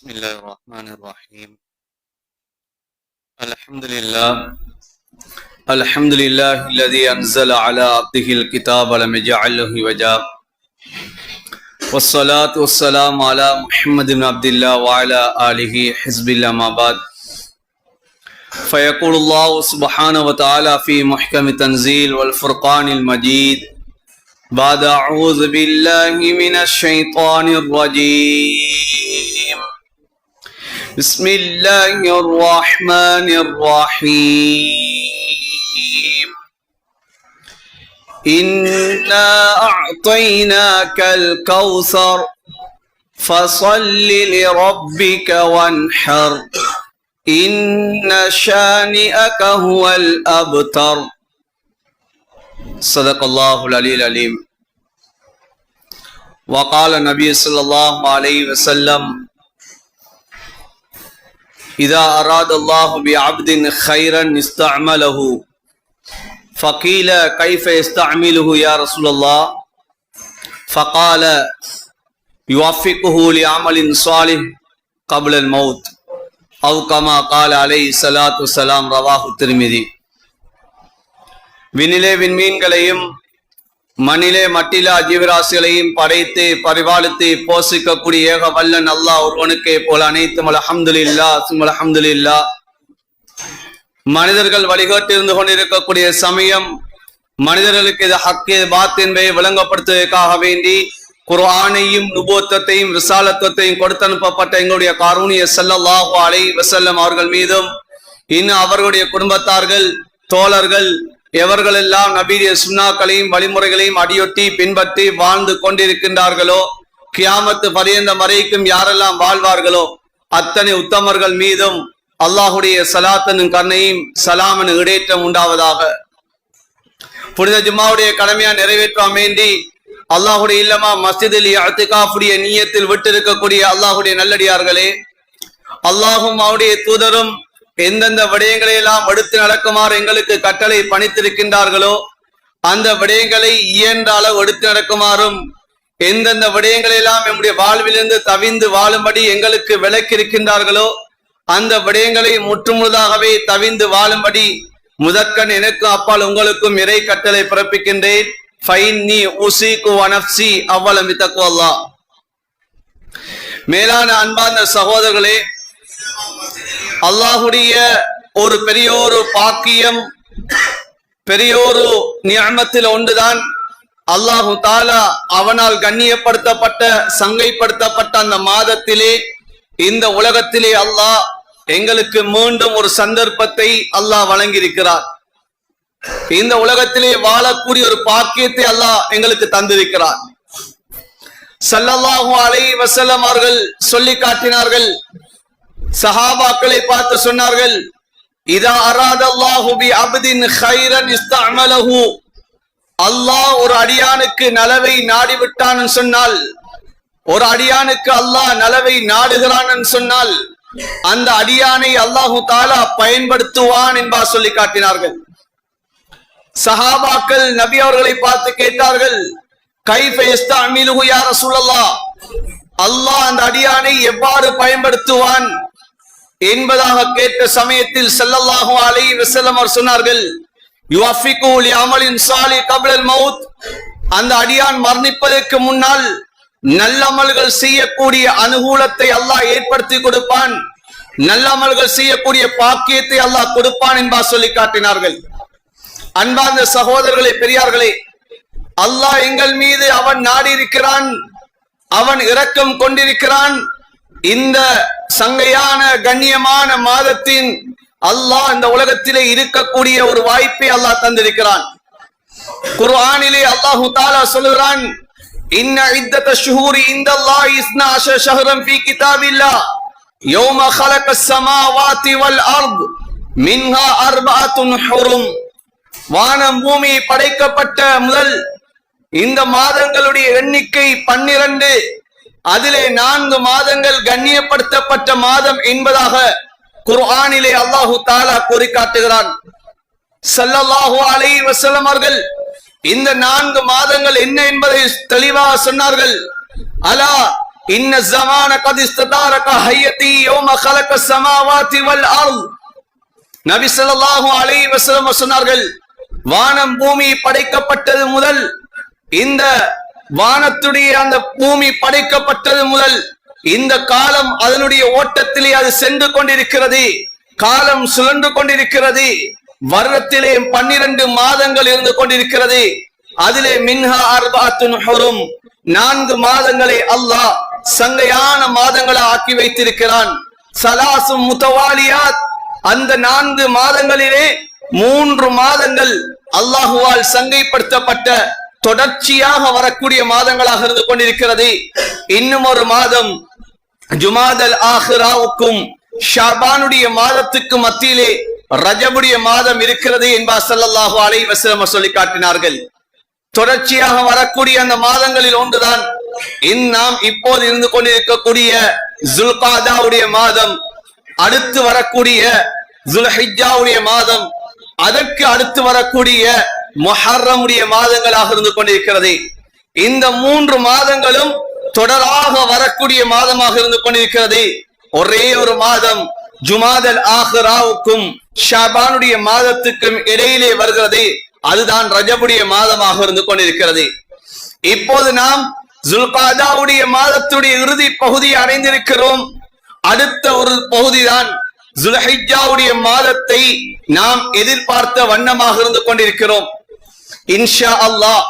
بسم الله الرحمن الرحيم. الحمد لله الذي أنزل على عبده الكتاب ولم يجعل له عوجا والصلاة والسلام على محمد بن عبد الله وعلى آله حزب الله ما بعد فيقول الله سبحانه وتعالى في محكم تنزيل والفرقان المجيد بعد أعوذ بالله من الشيطان الرجيم بسم الله الرحمن الرحيم إنا أعطيناك الكوثر فصل لربك وانحر إن شانئك هو الأبتر صدق الله العلي العليم. وقال النبي صلى الله عليه وسلم إذا أراد الله بعبد خيرا استعمله فقيل كيف يستعمله يا رسول الله فقال يوفقه لعمل صالح قبل الموت أو كما قال عليه الصلاة والسلام رواه الترمذي. விண்ணிலே விண்மீன்களையும் மண்ணிலே மட்டிலா ஜீவராசிகளையும் படைத்து பரிபாலித்து போஷிக்கக்கூடிய ஏக வல்லன் அல்லாஹ் ஒருவனுக்கே போல அனைத்தும் அல்ஹம்துலில்லாஹ் சும்ம அல்ஹம்துலில்லாஹ். மனிதர்கள் வழிகாட்டி இருந்து கொண்டிருக்கக்கூடிய சமயம் மனிதர்களுக்கு இது ஹக் இது பாத் என்பதை விளங்கப்படுத்துவதற்காக வேண்டி குர்ஆனையும் நுபுவத்தையும் ரிசாலத்துவத்தையும் கொடுத்து அனுப்பப்பட்ட எங்களுடைய காரூணிய ஸல்லல்லாஹு அலைஹி வஸல்லம் அவர்கள் மீதும் இன்னும் அவர்களுடைய குடும்பத்தார்கள் தோழர்கள் எவர்களெல்லாம் நபியுடைய சுன்னாக்களையும் வழிமுறைகளையும் அடியொட்டி பின்பற்றி வாழ்ந்து கொண்டிருக்கின்றார்களோ கியாமத்து பரியந்தம் வரைக்கும் யாரெல்லாம் வாழ்வார்களோ அத்தனை உத்தமர்கள் மீதும் அல்லாஹுடைய சலாத்தனும் கருணையும் சலாமனும் இடேற்றம் உண்டாவதாக. புனித ஜும்மாவுடைய கடமையா நிறைவேற்ற வேண்டி அல்லாஹுடைய இல்லமா மஸ்ஜிதில் இஅ்திகாஃபுடைய நியத்தில் விட்டிருக்கக்கூடிய அல்லாஹுடைய நல்லடியார்களே, அல்லாஹும் அவருடைய தூதரும் எந்தெந்த விடயங்களை எல்லாம் எடுத்து நடக்குமாறு எங்களுக்கு கட்டளை பணித்திருக்கின்றார்களோ அந்த விடயங்களை இயன்ற அளவு எடுத்து நடக்குமாறும் எந்தெந்த விடயங்களை எல்லாம் நம்முடைய வாழ்விலிருந்து தவிந்து வாழும்படி எங்களுக்கு விளக்கியிருக்கின்றார்களோ அந்த விடயங்களை முற்றுமுழுதாகவே தவிந்து வாழும்படி முதற்கண் எனக்கும் அப்பால் உங்களுக்கும் இறை கட்டளை பிறப்பிக்கின்றேன். ஃபைன்னி உஸீகு வ நஃப்ஸி அவ்வலம் பித்தக்வல்லாஹ். மேலான அன்பார்ந்த சகோதரர்களே, அல்லாஹுடைய ஒரு பெரியோரு பாக்கியம் பெரியோரு நிஅமத்தில் ஒன்றுதான் அல்லாஹு தாலா அவனால் கண்ணியப்படுத்தப்பட்ட சங்கைப்படுத்தப்பட்ட அந்த மாதத்திலே இந்த உலகத்திலே அல்லாஹ் எங்களுக்கு மீண்டும் ஒரு சந்தர்ப்பத்தை அல்லாஹ் வழங்கியிருக்கிறார். இந்த உலகத்திலே வாழக்கூடிய ஒரு பாக்கியத்தை அல்லாஹ் எங்களுக்கு தந்திருக்கிறார். ஸல்லல்லாஹு அலைஹி வஸல்லம் அவர்கள் சொல்லி காட்டினார்கள், சஹாபாக்களை பார்த்து சொன்னார்கள், இதா அராதல்லாஹு பி அப்தின் கைரன் இஸ்தஅமலஹு. அல்லாஹ் ஒரு அடியானுக்கு நலவை நாடி விட்டான் சொன்னால், ஒரு அடியானுக்கு அல்லாஹ் நலவை நாடுகிறான் சொன்னால் அந்த அடியானை அல்லாஹு தாலா பயன்படுத்துவான் என்பா சொல்லி காட்டினார்கள். சஹாபாக்கள் நபி அவர்களை பார்த்து கேட்டார்கள், கைஃப யஸ்தஅமிலுஹு யா ரசூலல்லாஹ், அல்லாஹ் அந்த அடியானை எவ்வாறு பயன்படுத்துவான் என்பதாக கேட்ட சமயத்தில் ஸல்லல்லாஹு அலைஹி வஸல்லம் அவர் சொன்னார்கள், யுவஃபிகு லிஅமலின் ஸாலிஹ் கப்லல் மௌத். அந்த அடியான் மரணிப்பதற்கு முன்னால் நல்ல அமல்கள் செய்யக்கூடிய அனுகூலத்தை அல்லாஹ் ஏற்படுத்தி கொடுப்பான், நல்ல அமல்கள் செய்யக்கூடிய பாக்கியத்தை அல்லாஹ் கொடுப்பான் என்பா சொல்லி காட்டினார்கள். அன்பார்ந்த சகோதரர்களே, பெரியார்களே, அல்லாஹ் எங்கள் மீது அவன் நாடி இருக்கிறான், அவன் இரக்கம் கொண்டிருக்கிறான். இந்த சங்கையான கண்ணியமான மாதத்தின் அல்லாஹ் இந்த உலகத்திலே இருக்கக்கூடிய ஒரு வாய்ப்பை அல்லாஹ் தந்திருக்கிறான். குர்ஆனிலே அல்லாஹு தஆலா சொல்கிறான், இன்ன இத்தத ஷுஹூரி இந்தல்லாஹி 12 ஷஹ்ரன் ஃபீ கிதாபில்லாஹ் யௌம ஹலகஸ் ஸமாவாதி வல் அர்த் மின்ஹா அர்பஅத்துன் ஹுரும். வானம் பூமி படைக்கப்பட்ட முதல் இந்த மாதங்களுடைய எண்ணிக்கை 12, அதிலே 4 மாதங்கள் கண்ணியப்படுத்தப்பட்ட மாதம் என்பதாக குர்ஆனிலே அல்லாஹு தஆலா கூறி காட்டுகிறான். ஸல்லல்லாஹு அலைஹி வஸல்லம் அவர்கள் இந்த 4 மாதங்கள் என்ன என்பதை தெளிவாக சொன்னார்கள். அலா இன்ன ஸமான கத் இஸ்ததாரக ஹய்யதி யௌம கலகஸ் ஸமாவாதி வல் அர்த். நபி ஸல்லல்லாஹு அலைஹி வஸல்லம் சொன்னார்கள், வானம் பூமி படைக்கப்பட்டது முதல், இந்த வானத்துடைய அந்த பூமி படைக்கப்பட்டது முதல் இந்த காலம் அதனுடைய ஓட்டத்திலே அது சென்று கொண்டிருக்கிறது. காலம் சுழன்று கொண்டிருக்கிறது. வருடத்திலே 12 மாதங்கள் இருந்து கொண்டிருக்கிறது. அதிலே மின்ஹா அர்பாத்துன் ஹுரும், 4 மாதங்களை அல்லாஹ் சங்கையான மாதங்களை ஆக்கி வைத்திருக்கிறான். சலாசும் முத்தவாலியாத், அந்த 4 மாதங்களிலே 3 மாதங்கள் அல்லாஹுவால் சங்கைப்படுத்தப்பட்ட தொடர்ச்சியாக வரக்கூடிய மாதங்களாக இருந்து கொண்டிருக்கிறது. இன்னும் ஒரு மாதம் ஜுமாதல் ஆஹிராவுக்கும் ஷாபானுடைய மாதத்துக்கு மத்தியிலே ரஜபுடைய மாதம் இருக்கிறது என்பார் ஸல்லல்லாஹு அலைஹி வஸல்லம் சொல்லி காட்டினார்கள். தொடர்ச்சியாக வரக்கூடிய அந்த மாதங்களில் ஒன்றுதான் நாம் இப்போது இருந்து கொண்டிருக்கக்கூடிய ஜுல்காதாவுடைய மாதம், அடுத்து வரக்கூடிய ஜுல்ஹிஜ்ஜாவுடைய மாதம், அதற்கு அடுத்து வரக்கூடிய முஹர்ரமுடைய மாதங்களாக இருந்து கொண்டிருக்கிறது. இந்த 3 மாதங்களும் தொடராக வரக்கூடிய மாதமாக இருந்து கொண்டிருக்கிறது. ஒரே ஒரு மாதம் ஜுமாதல் ஆஹிராவுக்கும் ஷாபானுடைய மாதத்துக்கும் இடையிலே வருகிறது. அதுதான் ரஜபுடைய மாதமாக இருந்து கொண்டிருக்கிறது. இப்போது நாம் ஜுல்காதாவுடைய மாதத்துடைய இறுதி பகுதியை அடைந்திருக்கிறோம். அடுத்த ஒரு பகுதிதான் ஜுல்ஹிஜ்ஜாவுடைய மாதத்தை நாம் எதிர்பார்த்த வண்ணமாக இருந்து கொண்டிருக்கிறோம். இன்ஷா அல்லாஹ்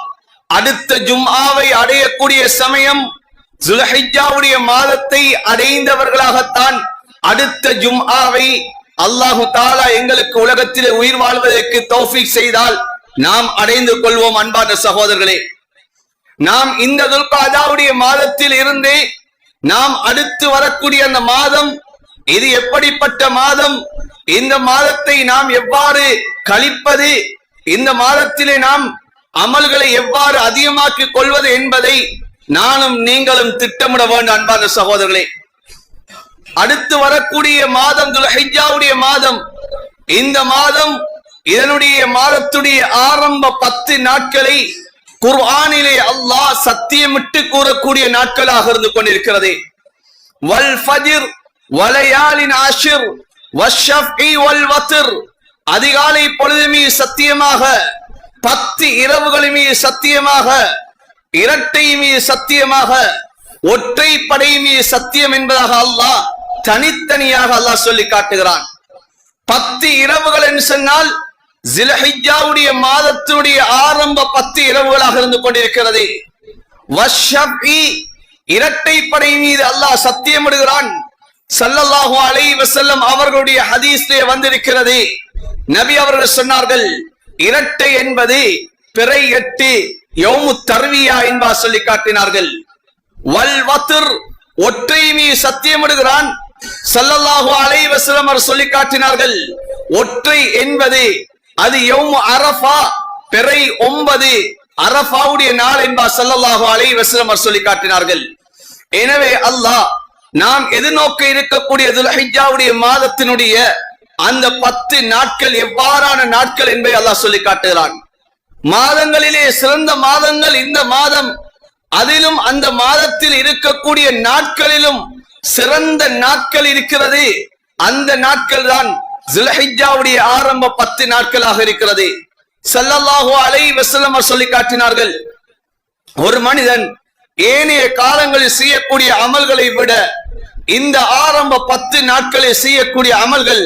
அடுத்த ஜும்ஆவை அடையக்கூடிய சமயம் ஜுல்ஹிஜ்ஜாவுடைய மாதத்தை அடைந்தவர்களாகத்தான் அடுத்த ஜும்ஆவை அல்லாஹு தஆலா எங்களுக்கு உலகத்திலே உயிர் வாழ்வதற்கு தௌஃபீக் செய்தால் நாம் அடைந்து கொள்வோம். அன்பான சகோதரர்களே, நாம் இந்த துல்காதாவுடைய மாதத்தில் இருந்தே நாம் அடுத்து வரக்கூடிய அந்த மாதம் இது எப்படிப்பட்ட மாதம், இந்த மாதத்தை நாம் எவ்வாறு கழிப்பது, இந்த மாதத்திலே நாம் அமல்களை எவ்வாறு அதிகமாக்கிக் கொள்வது என்பதை நானும் நீங்களும் திட்டமிட வேண்டும். அன்பான சகோதரர்களே, அடுத்து வரக்கூடிய மாதம் துல்ஹிஜ்ஜாவுடைய மாதம். இந்த மாதம் இதனுடைய மாதத்துடைய ஆரம்ப 10 நாட்களை குர்ஆனிலே அல்லாஹ் சத்தியமிட்டு கூறக்கூடிய நாட்களாக இருந்து கொண்டிருக்கிறது. வல் ஃபஜ்ர் வலயாலின் ஆஷிர் வஷ்ஷஃபி வல் வத்ர், அதிகாலை பொழுது மீது சத்தியமாக, 10 இரவுகள் மீது சத்தியமாக, இரட்டை மீது சத்தியமாக, ஒற்றை படை மீது சத்தியம் என்பதாக அல்லாஹ் தனித்தனியாக அல்லாஹ் சொல்லி காட்டுகிறான். 10 இரவுகள் என்று சொன்னால் ஜில்ஹிஜ்ஜாவுடைய மாதத்துடைய ஆரம்ப 10 இரவுகளாக இருந்து கொண்டிருக்கிறது. வஷ்ஷஃபி, இரட்டை படை மீது அல்லாஹ் சத்தியமிடுகிறான். ஸல்லல்லாஹு அலைஹி வஸல்லம் அவர்களுடைய ஹதீஸிலே வந்திருக்கிறது. நபி அவர்கள் சொன்னார்கள், இரட்டை என்பது பிறை 8 யௌமு தர்வியா என்பா சொல்லி காட்டினார்கள். வல் வத்ர், ஒற்றை மீது சத்தியமிடுகிறான். ஸல்லல்லாஹு அலைஹி வஸல்லம் அவர் சொல்லி காட்டினார்கள், ஒற்றை என்பது அது யௌமு அரஃபா, பிறை 9 அரஃபாவுடைய நாள் என்பா ஸல்லல்லாஹு அலைஹி வஸல்லம் அவர் சொல்லி காட்டினார்கள். எனவே அல்லாஹ் நாம் எதிர்நோக்க இருக்கக்கூடிய துல்ஹிஜ்ஜாவுடைய மாதத்தினுடைய அந்த 10 நாட்கள் எவ்வாறான நாட்கள் என்பதை அல்லாஹ் சொல்லி காட்டுகிறான். மாதங்களிலே சிறந்த மாதங்கள் இந்த மாதம். அதிலும் அந்த மாதத்தில் இருக்கக்கூடிய நாட்களிலும் சிறந்த நாட்கள் இருக்கிறது. அந்த நாட்கள் தான் ஜுல்ஹிஜ்ஜாவுடைய ஆரம்ப 10 நாட்களாக இருக்கிறது. ஸல்லல்லாஹு அலைஹி வஸல்லம் சொல்லி காட்டினார்கள், ஒரு மனிதன் ஏனைய காலங்களில் செய்யக்கூடிய அமல்களை விட இந்த ஆரம்ப 10 நாட்களில் செய்யக்கூடிய அமல்கள்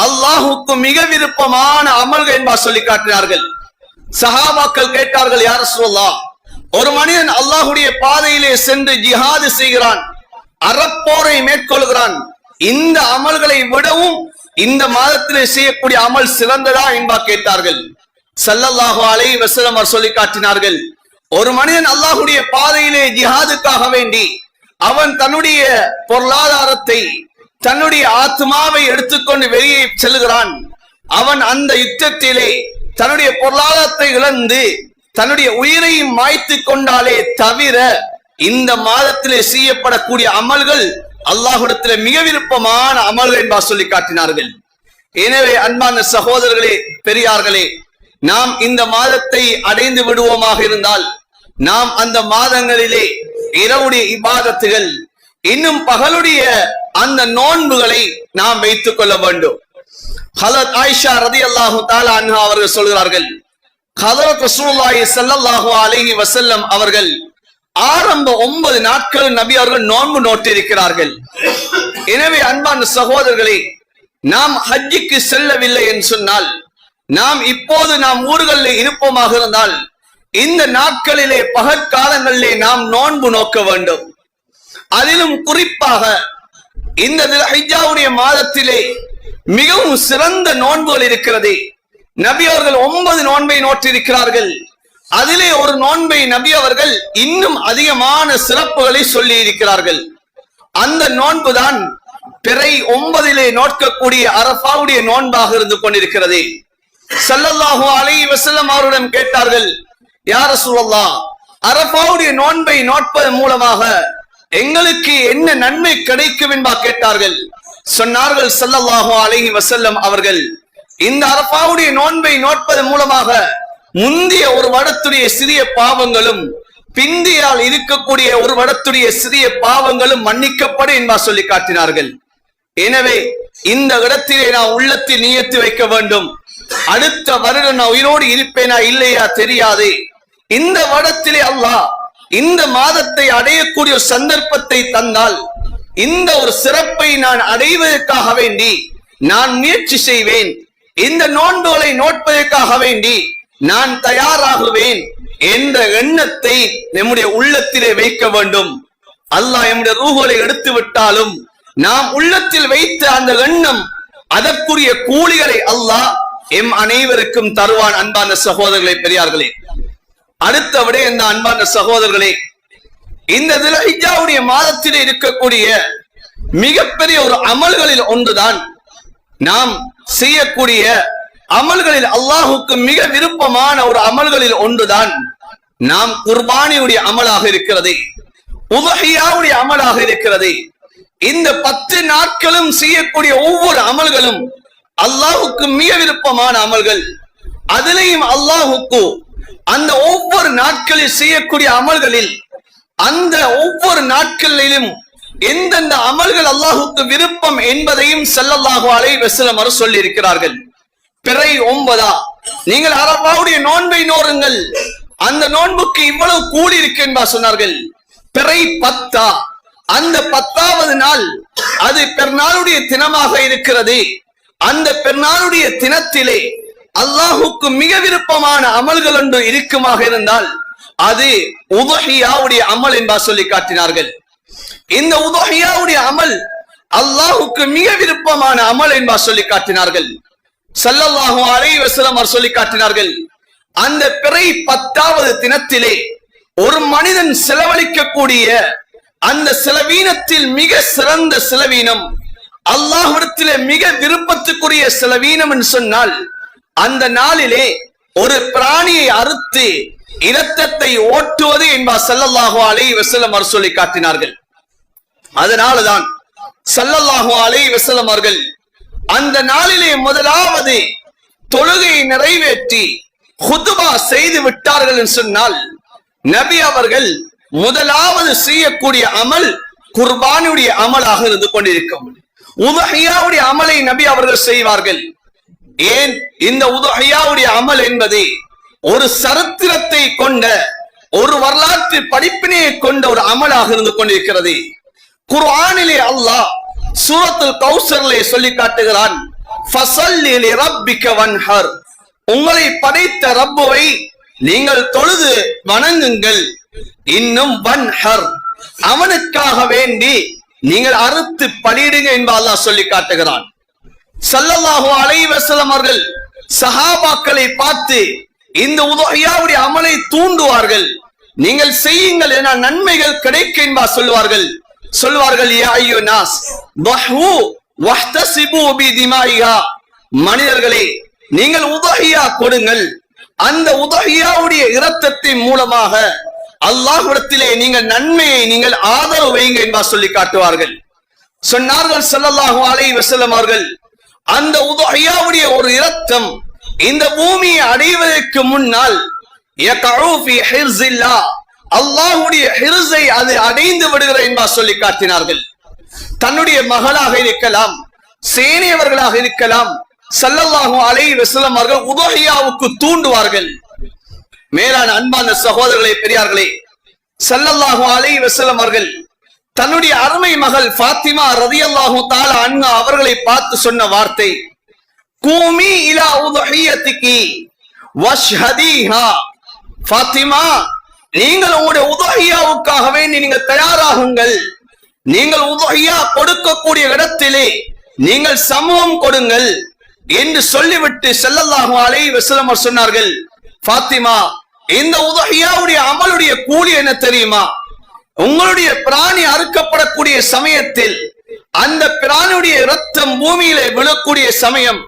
அல்லாஹுக்கு மிக விருப்பமான அமல்கள் என்பா சொல்லி காட்டினார்கள். சஹாபாக்கள் கேட்டார்கள், யா ரசூலல்லாஹ், ஒரு மனிதன் அல்லாஹுடைய பாதையிலே சென்று ஜிஹாது செய்கிறான், அறப்போரை மேற்கொள்கிறான், இந்த அமல்களை விடவும் இந்த மாதத்திலே செய்யக்கூடிய அமல் சிறந்ததா என்பா கேட்டார்கள். ஸல்லல்லாஹு அலைஹி வஸல்லம் சொல்லி காட்டினார்கள், ஒரு மனிதன் அல்லாஹுடைய பாதையிலே ஜிஹாதுக்காக வேண்டி அவன் தன்னுடைய பொருளாதாரத்தை, தன்னுடைய ஆத்மாவை எடுத்துக்கொண்டு வெளியே செல்கிறான். அவன் அந்த யுத்தத்திலே தன்னுடைய பொருளாதாரத்தை இழந்து தன்னுடைய உயிரையும் மாய்த்து கொண்டாலே தவிர இந்த மாதத்திலே செய்யப்படக்கூடிய அமல்கள் அல்லாஹ்விடத்திலே மிக விருப்பமான அமல்கள் என்பா சொல்லி காட்டினார்கள். எனவே அன்பான சகோதரர்களே, பெரியார்களே, நாம் இந்த மாதத்தை அடைந்து விடுவோமாக இருந்தால் நாம் அந்த மாதங்களிலே இரவுடைய இபாதத்துகள், இன்னும் பகலுடைய அந்த நோன்புகளை நாம் வைத்துக் கொள்ள வேண்டும். ஹஜ்ரத் ஆயிஷா ரலியல்லாஹு தஆலா அன்ஹா அவர்கள் சொல்கிறார்கள், ஹஜ்ரத் ரசூலுல்லாஹி ஸல்லல்லாஹு அலைஹி வஸல்லம் அவர்கள் ஆரம்ப 9 நாட்கள் நபி அவர்கள் நோன்பு நோட்டிருக்கிறார்கள். எனவே அன்பான சகோதரர்களே, நாம் ஹஜ்ஜுக்கு செல்லவில்லை என்று சொன்னால், நாம் இப்போது நாம் ஊர்களில் இருப்போமாக இருந்தால், இந்த நாட்களிலே பகற்காலங்களிலே நாம் நோன்பு நோக்க வேண்டும். அதிலும் குறிப்பாக இந்த தில்ஹிஜ்ஜாவுடைய மாதத்திலே மிகவும் சிறந்த நோன்புகள் இருக்கிறது. நபி அவர்கள் 9 நோன்பை நோற்றிருக்கிறார்கள். அதிலே ஒரு நோன்பை நபி அவர்கள் இன்னும் அதிகமான சிறப்புகளை சொல்லி இருக்கிறார்கள். அந்த நோன்புதான் பிறை 9 நோட்கக்கூடிய அரஃபாவுடைய நோன்பாக இருந்து கொண்டிருக்கிறது. ஸல்லல்லாஹு அலைஹி வஸல்லம் அவரிடம் கேட்டார்கள், யா ரசூலல்லாஹ், அரஃபாவுடைய நோன்பை நோட்பதன் மூலமாக எங்களுக்கு என்ன நன்மை கிடைக்கும் என்பா கேட்டார்கள். சொன்னார்கள் ஸல்லல்லாஹு அலைஹி வஸல்லம் அவர்கள், இந்த அரஃபாவுடைய நோன்பை நோட்பதன் மூலமாக முந்திய ஒரு வருடத்துடைய சிறிய பாவங்களும் பிந்தியால் இருக்கக்கூடிய ஒரு வருடத்துடைய சிறிய பாவங்களும் மன்னிக்கப்படும் என்பா சொல்லி காட்டினார்கள். எனவே இந்த இடத்திலே நான் உள்ளத்தில் நியத்து வைக்க வேண்டும், அடுத்த வருடம் நான் உயிரோடு இருப்பேனா இல்லையா தெரியாது. இந்த வருடத்திலே அல்லாஹ் இந்த மாதத்தை அடையக்கூடிய சந்தர்ப்பத்தை தந்தால், இந்த ஒரு சிறப்பை நான் அடைவதற்காக வேண்டி நான் முயற்சி செய்வேன், இந்த நோன்புகளை நோட்பதற்காக வேண்டி நான் தயாராகுவேன் என்ற எண்ணத்தை நம்முடைய உள்ளத்திலே வைக்க வேண்டும். அல்லாஹ் நம்முடைய ரூஹ்களை எடுத்து விட்டாலும் நாம் உள்ளத்தில் வைத்த அந்த எண்ணம், அதற்குரிய கூலிகளை அல்லாஹ் எம் அனைவருக்கும் தருவான். அன்பான சகோதரர்களே, பெரியார்களே, அடுத்த விடயம் இந்த அன்பான சகோதரர்களே, இந்த தில்ஹிஜ்ஜாவுடைய மாதத்திலே இருக்கக்கூடிய மிகப்பெரிய ஒரு அமல்களில் ஒன்றுதான், நாம் செய்யக்கூடிய அமல்களில் அல்லாஹுக்கு மிக விருப்பமான ஒரு அமல்களில் ஒன்றுதான் நாம் குர்பானியுடைய அமலாக இருக்கிறது, உதஹியாவுடைய அமலாக இருக்கிறது. இந்த 10 நாட்களும் செய்யக்கூடிய ஒவ்வொரு அமல்களும் அல்லாஹுக்கு மிக விருப்பமான அமல்கள். அதிலேயும் அல்லாஹுக்கு அந்த ஒவ்வொரு நாட்களில் செய்யக்கூடிய அமல்களில், அந்த ஒவ்வொரு நாட்களிலும் எந்தெந்த அமல்கள் அல்லாஹுக்கு விருப்பம் என்பதையும் ஸல்லல்லாஹு அலைஹி வஸல்லம் அவர்கள் சொல்லி இருக்கிறார்கள். பிறை 9 நீங்கள் அரஃபாவுடைய நோன்பை நோருங்கள், அந்த நோன்புக்கு இவ்வளவு கூலி இருக்கு என்பா சொன்னார்கள். பிறை 10 அந்த 10வது நாள் அது பெருநாளுடைய தினமாக இருக்கிறது. அந்த பெருநாளுடைய தினத்திலே அல்லாஹுக்கு மிக விருப்பமான அமல்கள் ஒன்று இருக்குமாக இருந்தால் அது உதுஹியாவுடைய அமல் என்பா சொல்லி காட்டினார்கள். இந்த உதுஹியாவுடைய அமல் அல்லாஹுக்கு மிக விருப்பமான அமல் என்பா சொல்லி காட்டினார்கள். ஸல்லல்லாஹு அலைஹி வஸல்லம் அவர் சொல்லி காட்டினார்கள், அந்த பிறை 10வது தினத்திலே ஒரு மனிதன் செலவழிக்கக்கூடிய அந்த செலவீனத்தில் மிக சிறந்த செலவீனம், அல்லாஹ்விடத்திலே மிக விருப்பத்துக்குரிய செலவீனம் என்று சொன்னால், அந்த நாளிலே ஒரு பிராணியை அறுத்து இரத்தத்தை ஓட்டுவது என்பா ஸல்லல்லாஹு அலைஹி வஸல்லம் அவர் சொல்லி காட்டினார்கள். அதனாலதான் ஸல்லல்லாஹு அலைஹி வஸல்லம் அவர்கள் அந்த நாளிலே முதலாவது தொழுகையை நிறைவேற்றி ஹுதுபா செய்து விட்டார்கள் என்று சொன்னால், நபி அவர்கள் முதலாவது செய்யக்கூடிய அமல் குர்பானுடைய அமலாக இருந்து கொண்டிருக்கும். உதுஹியாவுடைய அமலை நபி அவர்கள் செய்வார்கள். ஏன் இந்த உதுஹியாவுடைய அமல் என்பது ஒரு சரித்திரத்தை கொண்ட, ஒரு வரலாற்று படிப்பினையை கொண்ட ஒரு அமலாக இருந்து கொண்டிருக்கிறது. குர்ஆனிலே அல்லாஹ் சூரத்துல் கௌசர்லே சொல்லி காட்டுகிறான், ஃபஸல்லி லிரப்பிக வன்ஹர், உங்களை படைத்த ரப்புவை நீங்கள் தொழுது வணங்குங்கள். இன்னும் வன்ஹர், அவனுக்காக வேண்டி நீங்கள் அறுத்து பலியிடுங்க என்று அல்லாஹ் சொல்லி காட்டுகிறான். ஸல்லல்லாஹு அலைஹி வஸல்லம் அவர்கள் சஹாபாக்களை பார்த்து இந்த உதுஹியாவுடைய அமலை தூண்டுவார்கள். நீங்கள் செய்யுங்கள் என நன்மைகள் கிடைக்கும் என்பா சொல்வார்கள். யா அய்யுன்னாஸ் தஹு வஹ்தஸிபு பிதிமாயிஹா, மனிதர்களே நீங்கள் உதுஹியா கொடுங்கள், அந்த உதுஹியாவுடைய இரத்தத்தின் மூலமாக அல்லாஹ்விடத்திலே நீங்கள் நன்மையை நீங்கள் ஆதரவு வைங்க என்பா சொல்லி காட்டுவார்கள். சொன்னார்கள் ஸல்லல்லாஹு அலைஹி வஸல்லம் அவர்கள், அந்த உதுஹியாவுடைய ஒரு இரத்தம் இந்த பூமியை அடைவதற்கு முன்னால் யகஉ ஃபீ ஹிர்ஸில்லாஹ், அல்லாஹ்வுடைய ஹிர்ஸை அது அடைந்து விடுகிற என்பா சொல்லி காட்டினார்கள். தன்னுடைய மகளாக இருக்கலாம், சேனையவர்களாக இருக்கலாம், ஸல்லல்லாஹு அலைஹி வஸல்லம் அவர்கள் உதுஹியாவுக்கு தூண்டுவார்கள். மேலான அன்பான சகோதரர்களே, பெரியார்களே, ஸல்லல்லாஹு அலைஹி வஸல்லம் அவர்கள் தன்னுடைய அருமை மகள் ஃபாத்திமா ரலியல்லாஹு தஆலா அன்ஹா அவர்களை பார்த்து சொன்ன வார்த்தை, கூமி இலா உதுஹியத்திகி வஷ்ஹதீஹா. ஃபாத்திமா, நீங்கள் உங்களுடைய உதுஹியாவுக்காகவே நீங்கள் தயாராகுங்கள். நீங்கள் உதுஹியா கொடுக்கக்கூடிய இடத்திலே நீங்கள் சமூகம் கொடுங்கள் என்று சொல்லிவிட்டு ஸல்லல்லாஹு அலைஹி வஸல்லம் சொன்னார்கள், ஃபாத்திமா, இந்த உதுஹியாவுடைய அமலுடைய கூலி என்ன தெரியுமா? உங்களுடைய பிராணி அறுக்கப்படக்கூடிய சமயத்தில் அந்த பிராணியுடைய இரத்தம் பூமியிலே விழக்கூடிய சமயம்,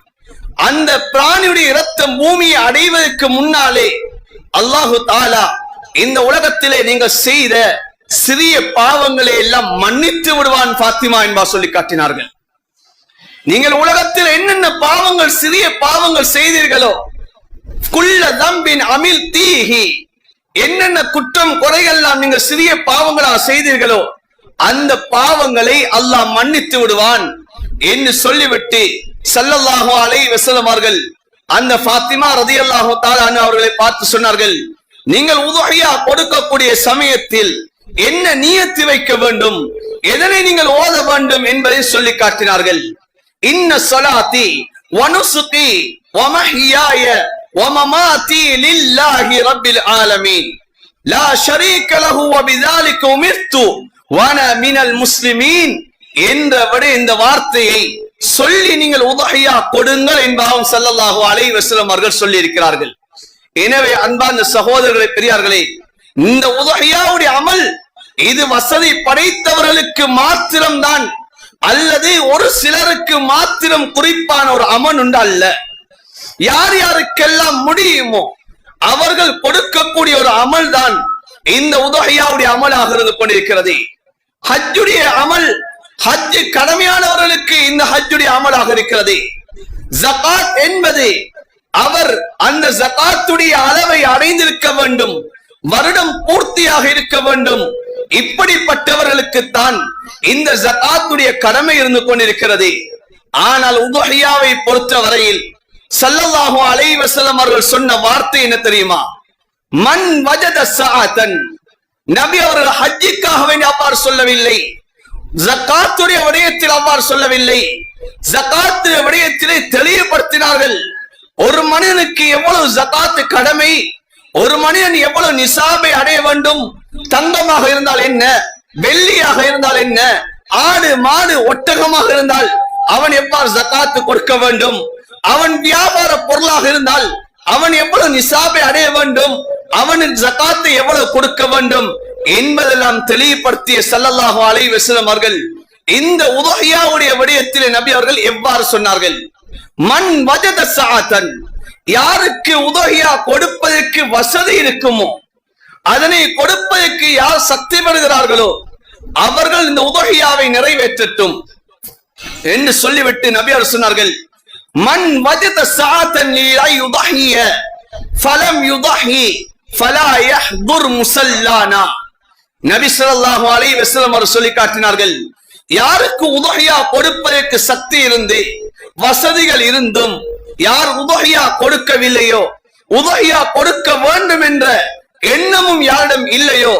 அந்த பிராணியுடைய இரத்தம் பூமியை அடைவதற்கு முன்னாலே அல்லாஹு தஆலா இந்த உலகத்திலே நீங்கள் செய்த சிறிய பாவங்களை எல்லாம் மன்னித்து விடுவான் ஃபாத்திமா என்பா சொல்லி காட்டினார்கள். நீங்கள் உலகத்தில் என்னென்ன பாவங்கள், சிறிய பாவங்கள் செய்தீர்களோ, குல்ல தம்பின் அமில் தீஹி, என்னென்ன குற்றம் குறைகள் எல்லாம் நீங்கள் சிறிய பாவங்களாக செய்தீர்களோ அந்த பாவங்களை அல்லாஹ் மன்னித்து விடுவான் என்று சொல்லிவிட்டு ஸல்லல்லாஹு அலைஹி வஸல்லம் அவர்கள் அந்த ஃபாத்திமா ரலியல்லாஹு தஆலா அன்ஹா அவர்களை பார்த்து சொன்னார்கள், நீங்கள் உதுஹியா கொடுக்கக்கூடிய சமயத்தில் என்ன நியத்து வைக்க வேண்டும், எதனை நீங்கள் ஓத வேண்டும் என்பதை சொல்லி காட்டினார்கள். இன்ன ஸலாத்தி வ நுஸுகி வ மஹ்யாய வ மமாத்தி லில்லாஹி ரப்பில் ஆலமீன் லா ஷரீக லஹு வ பிதாலிக உமிர்து வ அனா மினல் முஸ்லிமீன் என்றபடி இந்த வார்த்தையை சொல்லி நீங்கள் உதுஹியா கொடுங்கள் என்பாவும் ஸல்லல்லாஹு அலைஹி வஸல்லம் அவர்கள் சொல்லி இருக்கிறார்கள். எனவே அன்பான சகோதரர்களே, பெரியார்களே, இந்த உதுஹியாவுடைய அமல் இது வசதி படைத்தவர்களுக்கு மாத்திரம்தான், அல்லது ஒரு சிலருக்கு மாத்திரம் குறிப்பான ஒரு அமல் உண்டு அல்ல. யார் யாருக்கெல்லாம் முடியுமோ அவர்கள் கொடுக்கக்கூடிய ஒரு அமல் தான் இந்த உதுஹியாவுடைய அமலாக இருந்து கொண்டிருக்கிறது. ஹஜ்ஜுடைய அமல், ஹஜ் கடமையானவர்களுக்கு இந்த ஹஜ்ஜுடைய அமலாக இருக்கிறது. ஜகாத் என்பது அவர் அந்த ஜகாத்துடைய அளவை அடைந்திருக்க வேண்டும், வருடம் பூர்த்தியாக இருக்க வேண்டும். இப்படிப்பட்டவர்களுக்கு தான் இந்த ஜகாத்துடைய கடமை இருந்து கொண்டிருக்கிறது. ஆனால் உதுஹியாவை பொறுத்த வரையில் ஸல்லல்லாஹு அலைஹி வஸல்லம் அவர்கள் சொன்ன வார்த்தை என்ன தெரியுமா? மன் வஜத ஸஆதன். நபி அவர்கள் ஹஜ்ஜுக்காக வேண்டி அவ்வாறு சொல்லவில்லை, ஜகாத்துடைய விடயத்தில் அவ்வாறு சொல்லவில்லை. ஜகாத்துடைய விடயத்திலே தெளிவுபடுத்தினார்கள். ஒரு மனிதனுக்கு எவ்வளவு ஜகாத்து கடமை, ஒரு மனிதன் எவ்வளவு நிசாபை அடைய வேண்டும், தங்கமாக இருந்தால் என்ன, வெள்ளியாக இருந்தால் என்ன, ஆடு மாடு ஒட்டகமாக இருந்தால் அவன் எவ்வாறு ஜகாத்து கொடுக்க வேண்டும், அவன் வியாபார பொருளாக இருந்தால் அவன் எவ்வளவு நிசாபை அடைய வேண்டும், அவனின் ஜகாத்தை எவ்வளவு கொடுக்க வேண்டும் என்பதெல்லாம் தெளிவுபடுத்திய ஸல்லல்லாஹு அலைஹி வஸல்லம் அவர்கள் இந்த உதுஹியாவுடைய விடயத்திலே நபி அவர்கள் எவ்வாறு சொன்னார்கள்? மன் வஜத ஸஆதன், யாருக்கு உதுஹியா கொடுப்பதற்கு வசதி இருக்குமோ, அதனை கொடுப்பதற்கு யார் சக்தி பெறுகிறார்களோ அவர்கள் இந்த உதுஹியாவை நிறைவேற்றட்டும் என்று சொல்லிவிட்டு நபி அவர்கள் சொன்னார்கள், மன் வஜத ஸஆதன் லா யுضஹிய ஃபலம் யுضஹி ஃபலா யஹ்துர் முஸல்லானா. நபி ஸல்லல்லாஹு அலைஹி வஸல்லம் அவர்கள் சொல்லி காட்டினார்கள், யாருக்கு உதுஹியா கொடுப்பதற்கு சக்தி இருந்து வசதிகள் இருந்தும் யார் உதுஹியா கொடுக்கவில்லையோ, உதுஹியா கொடுக்க வேண்டும் என்ற எண்ணமும் யாரிடம் இல்லையோ,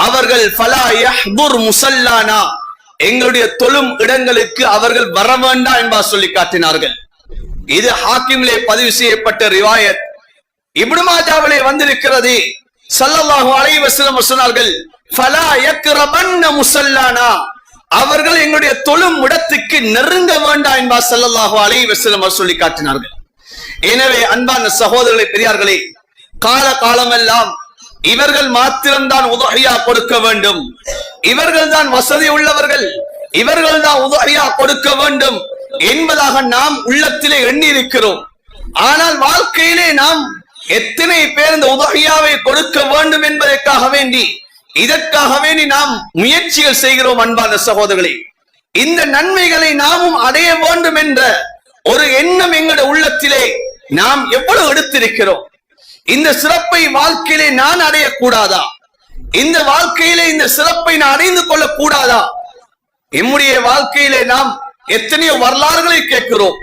அவர்கள் ஃபலா யஹ்துர் முஸல்லானா, எங்களுடைய தொழும் இடங்களுக்கு அவர்கள் வர வேண்டாம் என்பா சொல்லி காட்டினார்கள். இது ஹாக்கிமிலே பதிவு செய்யப்பட்ட ரிவாயத், இப்னு மாஜாவிலே வந்திருக்கிறது. ஸல்லல்லாஹு அலைஹி வஸல்லம் சொன்னார்கள், ஃபலா யக்ரபன்ன முஸல்லானா, அவர்கள் எங்களுடைய தொழும் இடத்துக்கு நெருங்க வேண்டாம் என்பா ஸல்லல்லாஹு அலைஹி வஸல்லம் சொல்லி காட்டினார்கள். எனவே அன்பான சகோதரர்களே, பெரியார்களே, கால காலமெல்லாம் இவர்கள் மாத்திரம்தான் உதுஹியா கொடுக்க வேண்டும், இவர்கள் தான் வசதி உள்ளவர்கள், இவர்கள் தான் உதுஹியா கொடுக்க வேண்டும் என்பதாக நாம் உள்ளத்திலே எண்ணி இருக்கிறோம். ஆனால் வாழ்க்கையிலே நாம் எத்தனை பேர் இந்த உதுஹியாவை கொடுக்க வேண்டும் என்பதற்காக வேண்டி, இதற்காக வேண்டி நாம் முயற்சிகள் செய்கிறோம். அன்பான சகோதரர்களே, இந்த நன்மைகளை நாமும் அடைய வேண்டும் என்ற ஒரு எண்ணம் எங்களுடைய உள்ளத்திலே நாம் எவ்வளவு எடுத்திருக்கிறோம்? இந்த சிறப்பை வாழ்க்கையிலே நான் அடையக்கூடாதா? இந்த வாழ்க்கையிலே இந்த சிறப்பை நான் அடைந்து கொள்ள கூடாதா? நம்முடைய வாழ்க்கையிலே நாம் எத்தனையோ வரலாறுகளை கேட்கிறோம்.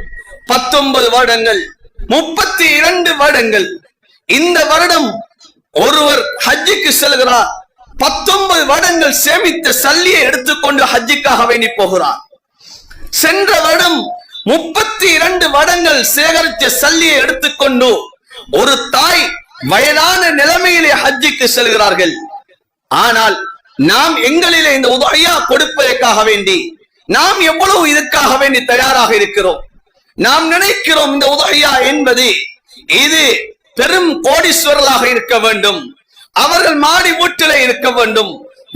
19 வருடங்கள், 32 வருடங்கள். இந்த வருடம் ஒருவர் ஹஜ்ஜுக்கு செல்கிறார். 19 வருடங்கள் சேமித்த சல்லியை எடுத்துக்கொண்டு ஹஜ்ஜுக்காக வேண்டி போகிறார். சென்ற வருடம் 32 வருடங்கள் சேகரித்த சல்லியை எடுத்துக்கொண்டு ஒரு தாய் வயதான நிலைமையிலே ஹஜ்ஜுக்கு செல்கிறார்கள். ஆனால் நாம் எங்களிலே இந்த உதவியா கொடுப்பதற்காக வேண்டி நாம் எவ்வளவு இதற்காக வேண்டி தயாராக இருக்கிறோம்? நாம் நினைக்கிறோம் இந்த உதவியா என்பது இது பெரும் கோடீஸ்வரர்களாக இருக்க வேண்டும், அவர்கள் மாடி வீட்டிலே இருக்க வேண்டும்,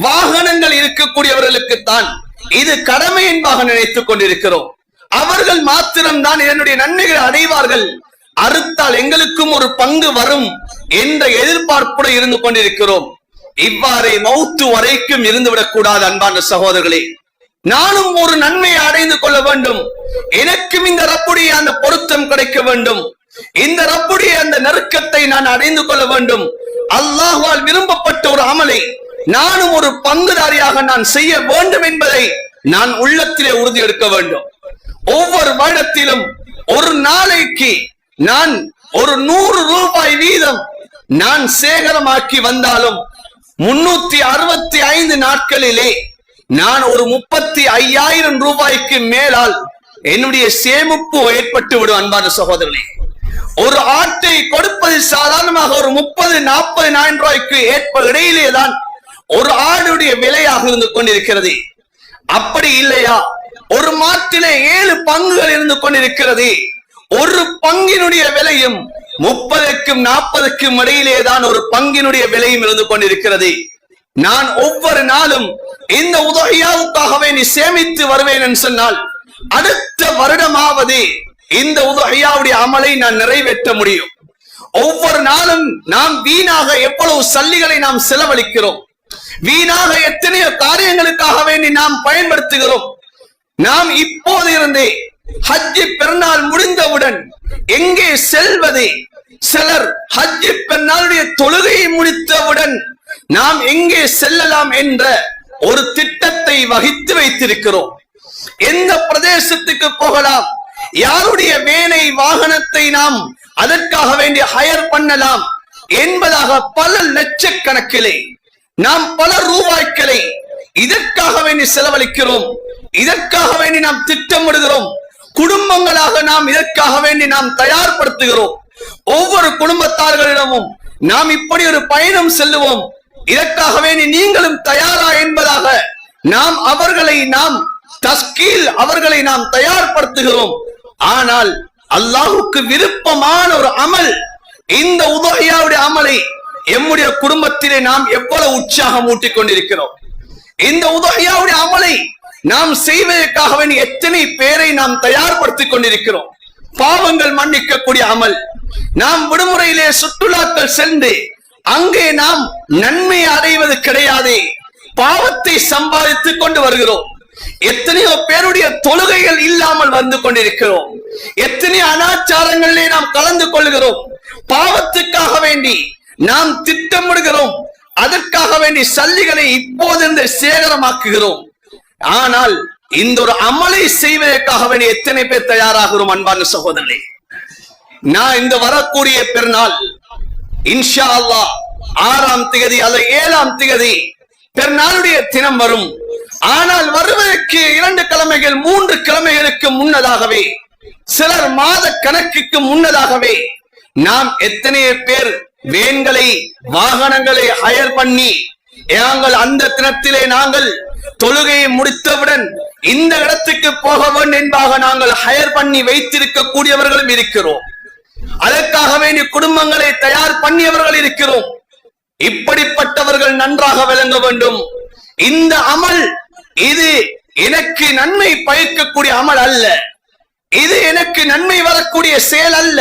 வாகனங்கள் இருக்கக்கூடியவர்களுக்குத்தான் இது கடமை என்பதாக நினைத்துக் கொண்டிருக்கிறோம். அவர்கள் மாத்திரம்தான் இதனுடைய நன்மைகளை அடைவார்கள், அறுத்தால் எங்களுக்கும் ஒரு பங்கு வரும் என்ற எதிர்பார்ப்புடன் இருந்து கொண்டிருக்கிறோம். இவ்வாறே மௌத்து வரைக்கும் இருந்துவிடக் கூடாது. அன்பான சகோதரர்களே, நானும் ஒரு நன்மையை அடைந்து கொள்ள வேண்டும், எனக்கும் இந்த ரப்புடைய அந்த பொருத்தம் கிடைக்க வேண்டும், இந்த ரப்புடைய அந்த நெருக்கத்தை நான் அடைந்து கொள்ள வேண்டும். அல்லாஹ்வால் விரும்பப்பட்ட ஒரு அமலை நானும் ஒரு பங்குதாரியாக நான் செய்ய வேண்டும் என்பதை நான் உள்ளத்திலே உறுதி எடுக்க வேண்டும். ஒவ்வொரு வருடத்திலும் ஒரு நாளைக்கு நான் ஒரு 100 ரூபாய் வீதம் நான் சேகரமாக்கி வந்தாலும் 365 நாட்களிலே நான் ஒரு 35,000 ரூபாய்க்கு மேலால் என்னுடைய சேமிப்பு ஏற்பட்டு விடும். அன்பான சகோதரர்களே, ஒரு ஆட்டை கொடுப்பது சாதாரணமாக ஒரு 30-40 ரூபாய்க்கு இடையிலேதான் ஒரு ஆடுடைய விலையாக இருந்து கொண்டிருக்கிறது. அப்படி இல்லையா, ஒரு மாட்டிலே 7 பங்குகள் இருந்து கொண்டிருக்கிறது. ஒரு பங்கினுடைய விலையும் 30க்கும் 40க்கும் இடையிலேதான் ஒரு பங்கினுடைய விலையும் இருந்து கொண்டிருக்கிறது. நான் ஒவ்வொரு நாளும் இந்த உதவியாவுக்காகவே நீ சேமித்து வருவேன் என்று சொன்னால் அடுத்த வருடமாவது இந்த உதவியாவுடைய அமலை நான் நிறைவேற்ற முடியும். ஒவ்வொரு நாளும் நாம் வீணாக எவ்வளவு சல்லிகளை நாம் செலவழிக்கிறோம், வீணாக எத்தனையோ காரியங்களுக்காக வேண்டி நாம் பயன்படுத்துகிறோம். நாம் இப்போது இருந்தே ஹஜ்ஜி பெருநாள் முடிந்தவுடன் எங்கே செல்வது? சிலர் ஹஜ்ஜி பெருநாளுடைய தொழுகையை முடித்தவுடன் நாம் எங்கே செல்லலாம் என்ற ஒரு திட்டத்தை வகித்து வைத்திருக்கிறோம். எந்த பிரதேசத்துக்கு போகலாம், யாருடைய வேனை வாகனத்தை நாம் அதற்காக வேண்டிய ஹயர் பண்ணலாம் என்பதாக பல லட்சக்கணக்கிலே நாம் பல ரூபாய்களை இதற்காக வேண்டி செலவழிக்கிறோம். இதற்காக வேண்டி நாம் திட்டமிடுகிறோம். குடும்பங்களாக நாம் இதற்காக வேண்டி நாம் தயார்படுத்துகிறோம். ஒவ்வொரு குடும்பத்தார்களிடமும் நாம் இப்படி ஒரு பயணம் செல்லுவோம், இதற்காக வேண்டி நீங்களும் தயாரா என்பதாக நாம் அவர்களை தயார்படுத்துகிறோம். ஆனால் அல்லாஹுக்கு விருப்பமான ஒரு அமல் இந்த உதவியாவுடைய அமலை எம்முடைய குடும்பத்திலே நாம் எவ்வளவு உற்சாகம் ஊட்டிக் கொண்டிருக்கிறோம். இந்த உதவியாவுடைய அமலை நாம் செய்வதற்காக வேண்டிய எத்தனை பேரை நாம் தயார்படுத்திக் கொண்டிருக்கிறோம். பாவங்கள் மன்னிக்கக்கூடிய அமல். நாம் விடுமுறையிலே சுற்றுலாக்கள் சென்று அங்கே நாம் நன்மை அடைவது கிடையாது, பாவத்தை சம்பாதித்துக் கொண்டு வருகிறோம். எத்தனையோ பேருடைய தொழுகைகள் இல்லாமல் வந்து கொண்டிருக்கிறோம். எத்தனையோ அனாச்சாரங்களிலே நாம் கலந்து கொள்கிறோம். பாவத்துக்காக வேண்டி நாம் திட்டமிடுகிறோம், அதற்காக வேண்டி சல்லிகளை இப்போது சேகரமாக்குகிறோம். ஆனால் இந்த ஒரு அமலை செய்வதற்காக வேண்டிய எத்தனை பேர் தயாராகிறோம்? அன்பான சகோதரர்களே, நான் இந்த வரக்கூடிய பெருநாள் இன்ஷா அல்லாஹ் 6ஆம் தேதி அல்லது 7ஆம் தேதி பெருநாளுடைய தினம் வரும். ஆனால் வருவதற்கு 2 கிழமைகள் 3 கிழமைகளுக்கு முன்னதாகவே, சிலர் மாத கணக்குக்கு முன்னதாகவே நாம் எத்தனை பேர் வேன்களை வாகனங்களை ஹயர் பண்ணி நாங்கள் அந்த தினத்திலே நாங்கள் தொழுகையை முடித்தவுடன் இந்த இடத்துக்கு போக வேண்டும் என்பதாக நாங்கள் ஹயர் பண்ணி வைத்திருக்க கூடியவர்களும் இருக்கிறோம். அதற்காக வேண்டிய குடும்பங்களை தயார் பண்ணியவர்கள் இருக்கிறோம். இப்படிப்பட்டவர்கள் நன்றாக விளங்க வேண்டும். இந்த அமல் இது எனக்கு நன்மை பயக்கக்கூடிய அமல் அல்ல, இது எனக்கு நன்மை வரக்கூடிய செயல் அல்ல.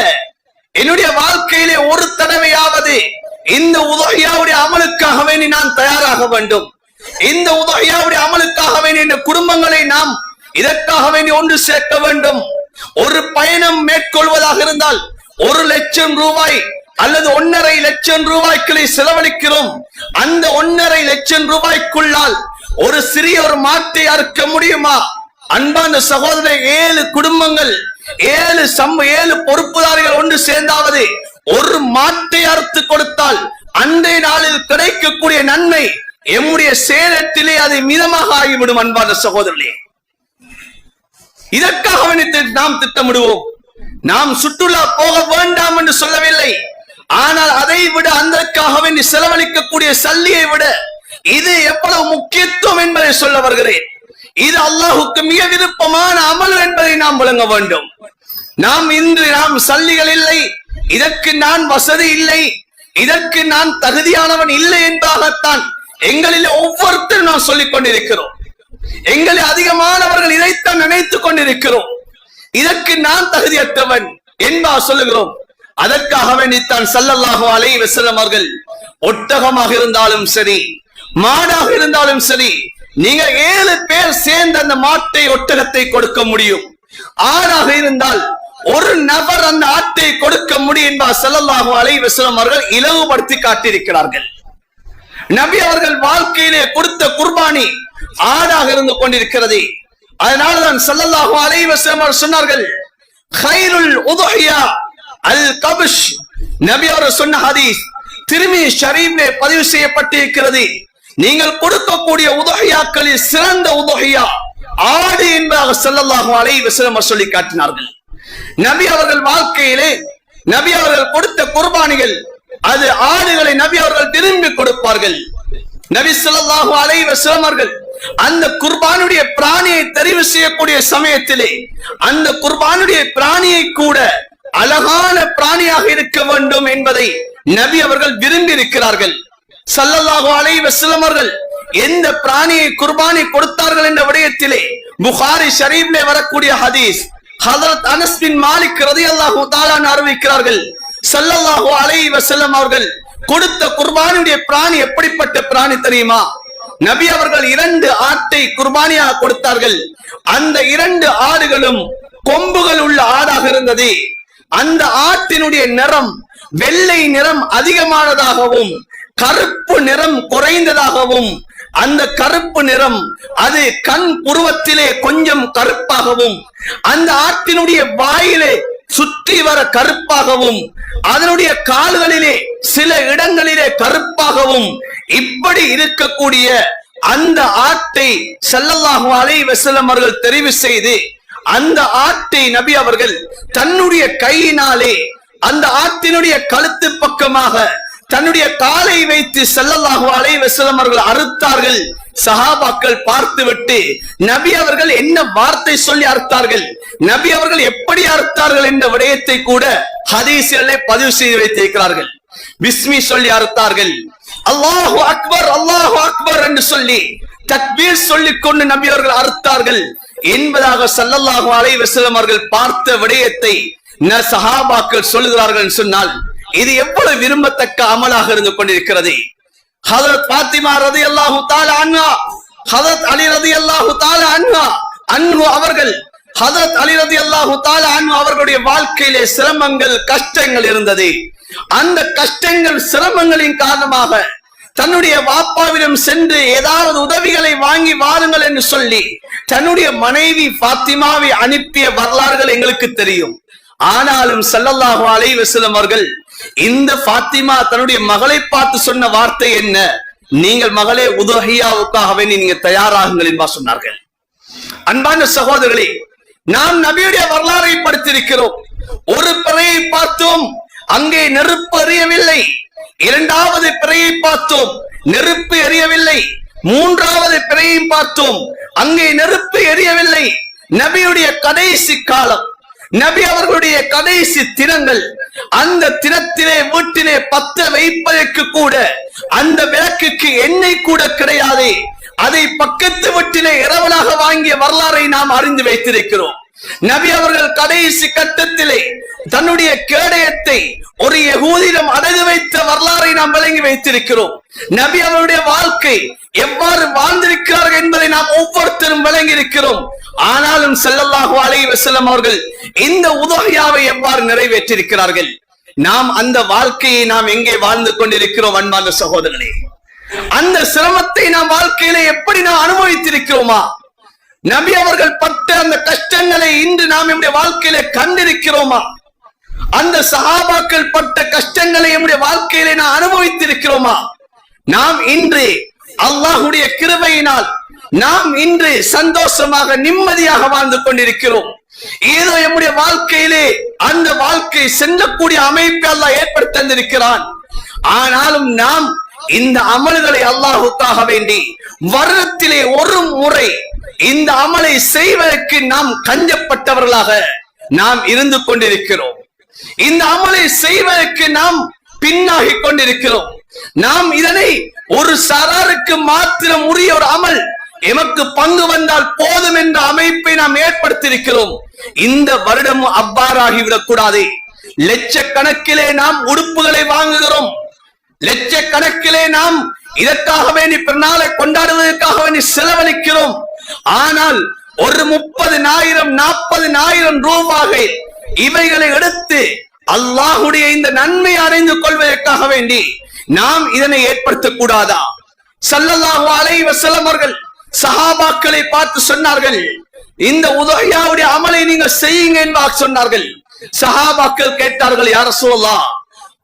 என்னுடைய வாழ்க்கையிலே ஒரு தடவையாவது இந்த உதவியாவுடைய அமலுக்காக வேண்டி நான் தயாராக வேண்டும். இந்த உதவியாவுடைய அமலுக்காக வேண்டிய இந்த குடும்பங்களை நாம் இதற்காக வேண்டி ஒன்று சேர்க்க வேண்டும். ஒரு பயணம் மேற்கொள்வதாக இருந்தால் 1 லட்சம் ரூபாய் அல்லது 1.5 லட்சம் ரூபாய்களை செலவழிக்கிறோம். அந்த 1.5 லட்சம் ரூபாய்க்குள்ளால் ஒரு சிறிய ஒரு மாட்டை அறுக்க முடியுமா? அன்பான சகோதரர், 7 குடும்பங்கள் 7 பொறுப்புதாரிகள் ஒன்று சேர்ந்தாவது ஒரு மாட்டை அறுத்து கொடுத்தால் அன்றைய நாளில் கிடைக்கக்கூடிய நன்மை எம்முடைய சேலத்திலே அதை மிதமாக ஆகிவிடும். அன்பான சகோதரர்களே, இதற்காக நாம் திட்டமிடுவோம். நாம் சுற்றுலா போக வேண்டாம் என்று சொல்லவில்லை. ஆனால் அதை விட அதற்காக வேண்டி செலவழிக்கக்கூடிய சல்லியை விட இது எவ்வளவு முக்கியத்துவம் என்பதை சொல்ல வருகிறேன். இது அல்லாஹுக்கு மிக விருப்பமான அமல் என்பதை நாம் விளங்க வேண்டும். நாம் சல்லிகள் இல்லை, இதற்கு நான் வசதி இல்லை, இதற்கு நான் தகுதியானவன் இல்லை என்பதாகத்தான் எங்களில் ஒவ்வொருத்தரும் நாம் சொல்லிக் கொண்டிருக்கிறோம். எங்களில் அதிகமானவர்கள் இதைத்தான் நினைத்துக் கொண்டிருக்கிறோம். இதற்கு நான் தகுதியற்றவன் என்பா சொல்லுகிறோம். அதற்காக வேண்டித்தான் ஸல்லல்லாஹு அலைஹி வஸல்லம் அவர்கள் ஒட்டகமாக இருந்தாலும் சரி, மாடாக இருந்தாலும் சரி, நீங்க 7 பேர் சேர்ந்த அந்த மாட்டை ஒட்டகத்தை கொடுக்க முடியும். ஆடாக இருந்தால் ஒரு நபர் அந்த ஆட்டை கொடுக்க முடியும் என்பா ஸல்லல்லாஹு அலைஹி வஸல்லம் அவர்கள் இலவுபடுத்தி காட்டியிருக்கிறார்கள். நபி அவர்கள் வாழ்க்கையிலே கொடுத்த குர்பானி ஆடாக இருந்து கொண்டிருக்கிறது. அதனால்தான் ஸல்லல்லாஹு அலைஹி வஸல்லம் அவர்கள் சொன்னார்கள், கைருல் உதுஹியா அல் கப்ஷ். நபி அவர்கள் சொன்ன ஹதீஸ் திருமிதி ஷரீஃபிலே பதிவு செய்யப்பட்டிருக்கிறது. நீங்கள் கொடுக்கக்கூடிய உதுஹியாக்களில் சிறந்த உதுஹியா ஆடு என்பதாக ஸல்லல்லாஹு அலைஹி வஸல்லம் சொல்லி காட்டினார்கள். நபி அவர்கள் வாழ்க்கையிலே நபி அவர்கள் கொடுத்த குர்பானிகள், அது ஆடுகளை நபி அவர்கள் விரும்பி கொடுப்பார்கள். நபி ஸல்லல்லாஹு அலைஹி வஸல்லம் அவர்கள் அந்த குர்பானுடைய பிராணியை தெரிவு செய்யக்கூடிய சமயத்திலே அந்த குர்பானுடைய பிராணியை கூட அழகான பிராணியாக இருக்க வேண்டும் என்பதை நபி அவர்கள் விரும்பி இருக்கிறார்கள். ஸல்லல்லாஹு அலைஹி வஸல்லம் அவர்கள் எந்த பிராணியை குர்பானி கொடுத்தார்கள் என்ற விடயத்திலே புகாரி ஷரீஃபிலே வரக்கூடிய ஹதீஸ் ஹஜ்ரத் அனஸ் பின் மாலிக் ரலியல்லாஹு தஆலா அறிவிக்கிறார்கள், ஸல்லல்லாஹு அலைஹி வஸல்லம் அவர்கள் கொடுத்த குர்பானியுடைய பிராணி எப்படிப்பட்ட பிராணி தெரியுமா? நபி அவர்கள் 2 ஆட்டை குர்பானியாக கொடுத்தார்கள். அந்த 2 ஆடுகளும் கொம்புகள் உள்ள ஆடாக இருந்தது. அந்த ஆட்டினுடைய நிறம் வெள்ளை நிறம் அதிகமானதாகவும் கருப்பு நிறம் குறைந்ததாகவும், அந்த கருப்பு நிறம் அது கண் புருவத்திலே கொஞ்சம் கருப்பாகவும், அந்த ஆட்டினுடைய வாயிலே சுற்றி வர கருப்பாகவும், அதனுடைய கால்களிலே சில இடங்களிலே கருப்பாகவும், இப்படி இருக்கக்கூடிய அந்த ஆட்டை ஸல்லல்லாஹு அலைஹி வஸல்லம் அவர்கள் தெரிவு செய்து அந்த ஆட்டை நபி அவர்கள் தன்னுடைய கையினாலே அந்த ஆட்டினுடைய கழுத்து பக்கமாக தன்னுடைய காலை வைத்து ஸல்லல்லாஹு அலைஹி வஸல்லம் அவர்கள் அறுத்தார்கள். சஹாபாக்கள் பார்த்துவிட்டு நபி அவர்கள் என்ன வார்த்தை சொல்லி அறுத்தார்கள், நபி அவர்கள் எப்படி அறுத்தார்கள் என்ற விடயத்தை கூட ஹதீஸிலே பதிவு செய்து வைத்திருக்கிறார்கள். பிஸ்மி சொல்லி அறுத்தார்கள், அல்லாஹு அக்பர் அல்லாஹு அக்பர் என்று சொல்லி தக்பீர் சொல்லிக் கொண்டு நபி அவர்கள் அறுத்தார்கள் என்பதாக ஸல்லல்லாஹு அலைஹி வஸல்லம் அவர்கள் பார்த்த விடயத்தை சஹாபாக்கள் சொல்லுகிறார்கள் சொன்னால் இது எவ்வளவு விரும்பத்தக்க அமலாக இருந்து கொண்டிருக்கிறது. ஹஜ்ரத் ஃபாத்திமா ரலியல்லாஹு தஆலா அன்ஹா, ஹஜ்ரத் அலி ரலியல்லாஹு தஆலா அன்ஹு அவர்கள், ஹஜ்ரத் அலி ரலியல்லாஹு தஆலா அன்ஹு அவர்களுடைய வாழ்க்கையிலே சிரமங்கள் கஷ்டங்கள் இருந்தது. அந்த கஷ்டங்கள் சிரமங்களின் காரணமாக தன்னுடைய வாப்பாவிடம் சென்று ஏதாவது உதவிகளை வாங்கி வாருங்கள் என்று சொல்லி தன்னுடைய மனைவி ஃபாத்திமாவை அனுப்பிய வரலாறுகள் எங்களுக்கு தெரியும். ஆனாலும் ஸல்லல்லாஹு அலைஹி வஸல்லம் அவர்கள் இந்த ஃபாத்திமா தன்னுடைய மகளை பார்த்து சொன்ன வார்த்தை என்ன? நீங்கள் மகளே உதுஹியாவுக்காக வேண்டி நீங்க தயாராகுங்கள் என்பா சொன்னார்கள். அன்பான சகோதரர்களே, நாம் நபியுடைய வரலாறை படித்திருக்கிறோம். ஒரு பிறையை பார்த்தோம், அங்கே நெருப்பு எரியவில்லை. 2வது பிறையை பார்த்தோம், நெருப்பு எரியவில்லை. 3வது பிறையை பார்த்தோம், அங்கே நெருப்பு எரியவில்லை. நபியுடைய கடைசி காலம், நபி அவர்களுடைய கடைசி தினங்கள், அந்த தினத்திலே வீட்டிலே பத்த வைப்பதற்கு கூட அந்த விளக்குக்கு எண்ணெய் கூட கிடையாது. அதை பக்கத்து வீட்டிலே இரவலாக வாங்கிய வரலாறை நாம் அறிந்து வைத்திருக்கிறோம். நபி அவர்கள் கடைசி கட்டத்திலே தன்னுடைய கேடயத்தை ஒரு யகூதியிடம் அடகு வைத்த வரலாறை நாம் விளங்கி வைத்திருக்கிறோம். நபி அவருடைய வாழ்க்கை எவ்வாறு வாழ்ந்திருக்கிறார்கள் என்பதை நாம் ஒவ்வொருத்தரும் விளங்கி இருக்கிறோம். ஆனாலும் ஸல்லல்லாஹு அலைஹி வஸல்லம் அவர்கள் இந்த உதுஹியாவை எவ்வாறு நிறைவேற்றியிருக்கிறார்கள்? நாம் அந்த வாழ்க்கையை நாம் எங்கே வாழ்ந்து கொண்டிருக்கிறோம் அன்பான சகோதரர்களே? அந்த சிரமத்தை நாம் வாழ்க்கையில எப்படி நாம் அனுபவித்திருக்கிறோமா? நபி அவர்கள் பட்ட அந்த கஷ்டங்களை இன்று நாம் நம்முடைய வாழ்க்கையில கண்டிருக்கிறோமா? அந்த சஹாபாக்கள் பட்ட கஷ்டங்களை நம்முடைய வாழ்க்கையிலே நாம் அனுபவித்திருக்கிறோமா? நாம் இன்று அல்லாஹ்வுடைய கிருபையினால் நாம் இன்று சந்தோஷமாக நிம்மதியாக வாழ்ந்து கொண்டிருக்கிறோம். ஏதோ நம்முடைய வாழ்க்கையிலே அந்த வாழ்க்கை செல்லக்கூடிய அமைப்பை அல்லாஹ் ஏற்படுத்தி தந்திருக்கிறான். ஆனாலும் நாம் இந்த அமல்களை அல்லாஹ்வுக்காக வேண்டி வருடத்திலே ஒரு முறை இந்த அமலை செய்வதற்கு நாம் கஞ்சப்பட்டவர்களாக நாம் இருந்து கொண்டிருக்கிறோம். இந்த அமலை செய்வதற்கு நாம் பின்னாகி கொண்டிருக்கிறோம். நாம் இதனை ஒரு சாராருக்கு மாத்திரம் உரிய ஒரு அமல், எமக்கு பங்கு வந்தால் போதும் என்ற அமைப்பை நாம் ஏற்படுத்தியிருக்கிறோம். இந்த வருடமும் அவ்வாறாகிவிடக் கூடாது. லட்சக்கணக்கிலே நாம் உடுப்புகளை வாங்குகிறோம், லட்சக்கணக்கிலே நாம் இதற்காக வேண்டி பிறநாளை கொண்டாடுவதற்காக வேண்டி செலவழிக்கிறோம். ஆனால் ஒரு 30,000 40,000 ரூபாய் இவைகளை எடுத்து அல்லாஹ்வுடைய இந்த நன்மை அடைந்து கொள்வதற்காக வேண்டி நாம் இதனை ஏற்படுத்தக் கூடாதா? ஸல்லல்லாஹு அலைஹி வஸல்லம் அவர்கள் சஹாபாக்களை பார்த்து சொன்னார்கள், இந்த உதஹியாவுடைய அமலை நீங்கள் செய்யுங்க என்று சொன்னார்கள். சஹாபாக்கள் கேட்டார்கள், யா ரசூலல்லாஹ்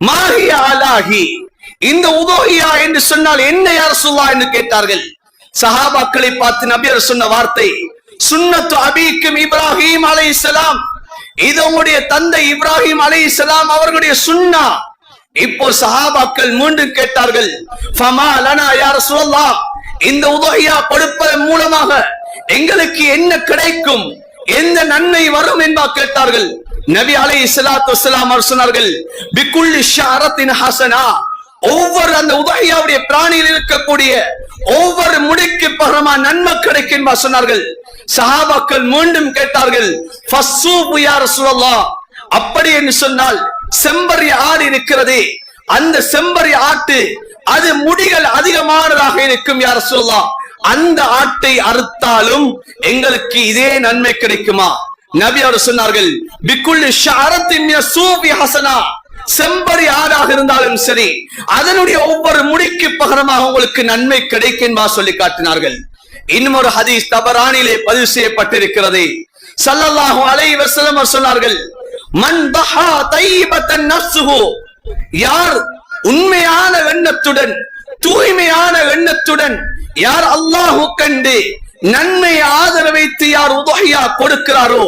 மா ஹிய அலாஹி, இந்த உதஹியா என்று சொன்னால் என்ன யா ரசூலல்லாஹ் என்று கேட்டார்கள். சஹாபாக்களை பார்த்து நபியர் சொன்ன வார்த்தை, சுன்னத்து அபீக்கும் இப்ராஹிம் அலைஹிஸ்ஸலாம், இது உங்களுடைய தந்தை இப்ராஹிம் அலைஹிஸ்ஸலாம் அவர்களுடைய சுன்னா. இப்போ சஹாபாக்கள் மீண்டும் கேட்டார்கள், ஃபமா லனா யா ரசூலல்லாஹ், இந்த உதஹியா கொடுப்பதன் மூலமாக எங்களுக்கு என்ன கிடைக்கும், எந்த நன்மை வரும் என்பா கேட்டார்கள். நபி அலைஹிஸ்ஸலாத்து வஸ்ஸலாம் அவர் சொன்னார்கள், பிகுல்லி ஷஅரத்தின் ஹஸனா, ஒவ்வொரு அந்த உதஹியாவுடைய பிராணியில் இருக்கக்கூடிய ஒவ்வொரு முடிக்கு பகரமா நன்மை கிடைக்கும் என்பா சொன்னார்கள். சஹாபாக்கள் மீண்டும் கேட்டார்கள், ஃபஸ்ஸூபு யா ரசூலல்லாஹ், அப்படி என்று சொன்னால் செம்பரி ஆடு இருக்கிறதே, அந்த செம்பரி ஆட்டு அது முடிகள் அதிகமானதாக இருக்கும் யா ரசூலல்லாஹ், அந்த ஆட்டை அறுத்தாலும் எங்களுக்கு இதே நன்மை கிடைக்குமா? நபி அவர் சொன்னார்கள், பிகுல்லி ஷஅரத்தின் மின ஸூபி ஹஸனா, செம்பரி ஆடாக இருந்தாலும் சரி அதனுடைய ஒவ்வொரு முடிக்கு பகரமாக உங்களுக்கு நன்மை கிடைக்கும் என்பா சொல்லி காட்டினார்கள். இன்னும் ஒரு ஹதீஸ் தபரானிலே பதிவு செய்யப்பட்டிருக்கிறது. ஸல்லல்லாஹு அலைஹி வஸல்லம் சொன்னார்கள், மன் தஹா தைபத்தன் நஃப்ஸுஹு, யார் உண்மையான எண்ணத்துடன் தூய்மையான எண்ணத்துடன் யார் அல்லாஹ்வு கண்டு நன்மை ஆதரவு வைத்து யார் உதஹியா கொடுக்கிறாரோ,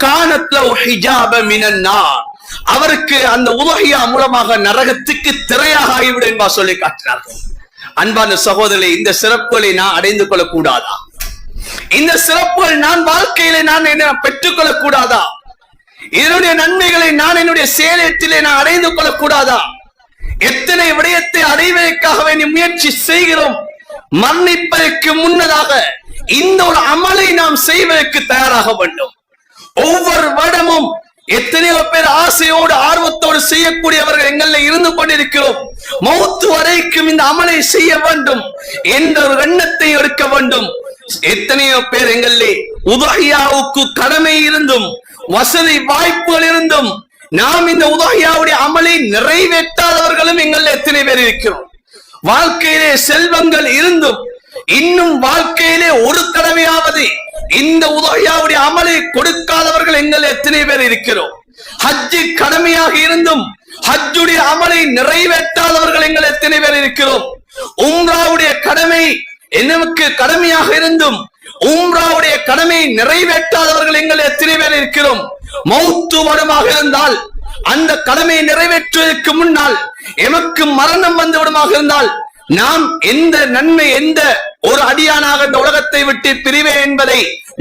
கானத் லஹு ஹிஜாப மினன் நார், அவருக்கு அந்த உதஹியா மூலமாக நரகத்துக்கு திரையாக ஆகிவிடும் என்பா சொல்லி காட்டினார்கள். அன்பான சகோதரர்களே, இந்த சிறப்புகளை நான் அடைந்து கொள்ளக் கூடாதா? இந்த சிறப்புகள் நான் வாழ்க்கையிலே நான் என்ன பெற்றுக் கொள்ளக் கூடாதா? இதனுடைய நன்மைகளை நான் என்னுடைய சேலத்திலே நான் அடைந்து கொள்ளக் கூடாதா? எத்தனை விடயத்தை அடைவதற்காக வேண்டிய முயற்சி செய்கிறோம். மரணிப்பதற்கு முன்னதாக இந்த ஒரு அமலை நாம் செய்வதற்கு தயாராக வேண்டும். ஒவ்வொரு வருடமும் எத்தனையோ பேர் ஆசையோடு ஆர்வத்தோடு செய்யக்கூடியவர்கள் எங்களில் இருந்து கொண்டிருக்கிறோம். மௌத்து வரைக்கும் இந்த அமலை செய்ய வேண்டும் என்ற ஒரு எண்ணத்தை எடுக்க வேண்டும். எத்தனையோ பேர் எங்களிலே உதஹியாவுக்கு கடமை இருந்தும் வசதி வாய்ப்புகள் இருந்தும் நாம் இந்த உதஹியாவுடைய அமலை நிறைவேற்றாதவர்களும் எங்களில் எத்தனை பேர் இருக்கிறோம். வாழ்க்கையிலே செல்வங்கள் இருந்தும் இன்னும் வாழ்க்கையிலே ஒரு தடவையாவது இந்த உதஹியாவுடைய அமலை கொடுக்காதவர்கள் எங்கள் எத்தனை பேர் இருக்கிறோம். ஹஜ்ஜு கடமையாக இருந்தும் ஹஜ்ஜுடைய அமலை நிறைவேற்றாதவர்கள் எங்கள் எத்தனை பேர் இருக்கிறோம். உம்ராவுடைய கடமை நமக்கு கடமையாக இருந்தும் உம்ராவுடைய கடமை நிறைவேற்றாதவர்கள் எங்கள் எத்தனை பேர் இருக்கிறோம். மௌத்து வருமாக இருந்தால் அந்த கடமையை நிறைவேற்றுவதற்கு முன்னால் எமக்கு மரணம் வந்து விடுமாக இருந்தால் நாம் எந்த நன்மை எந்த ஒரு அடியானாக இந்த உலகத்தை விட்டு பிரிவேன் என்பதை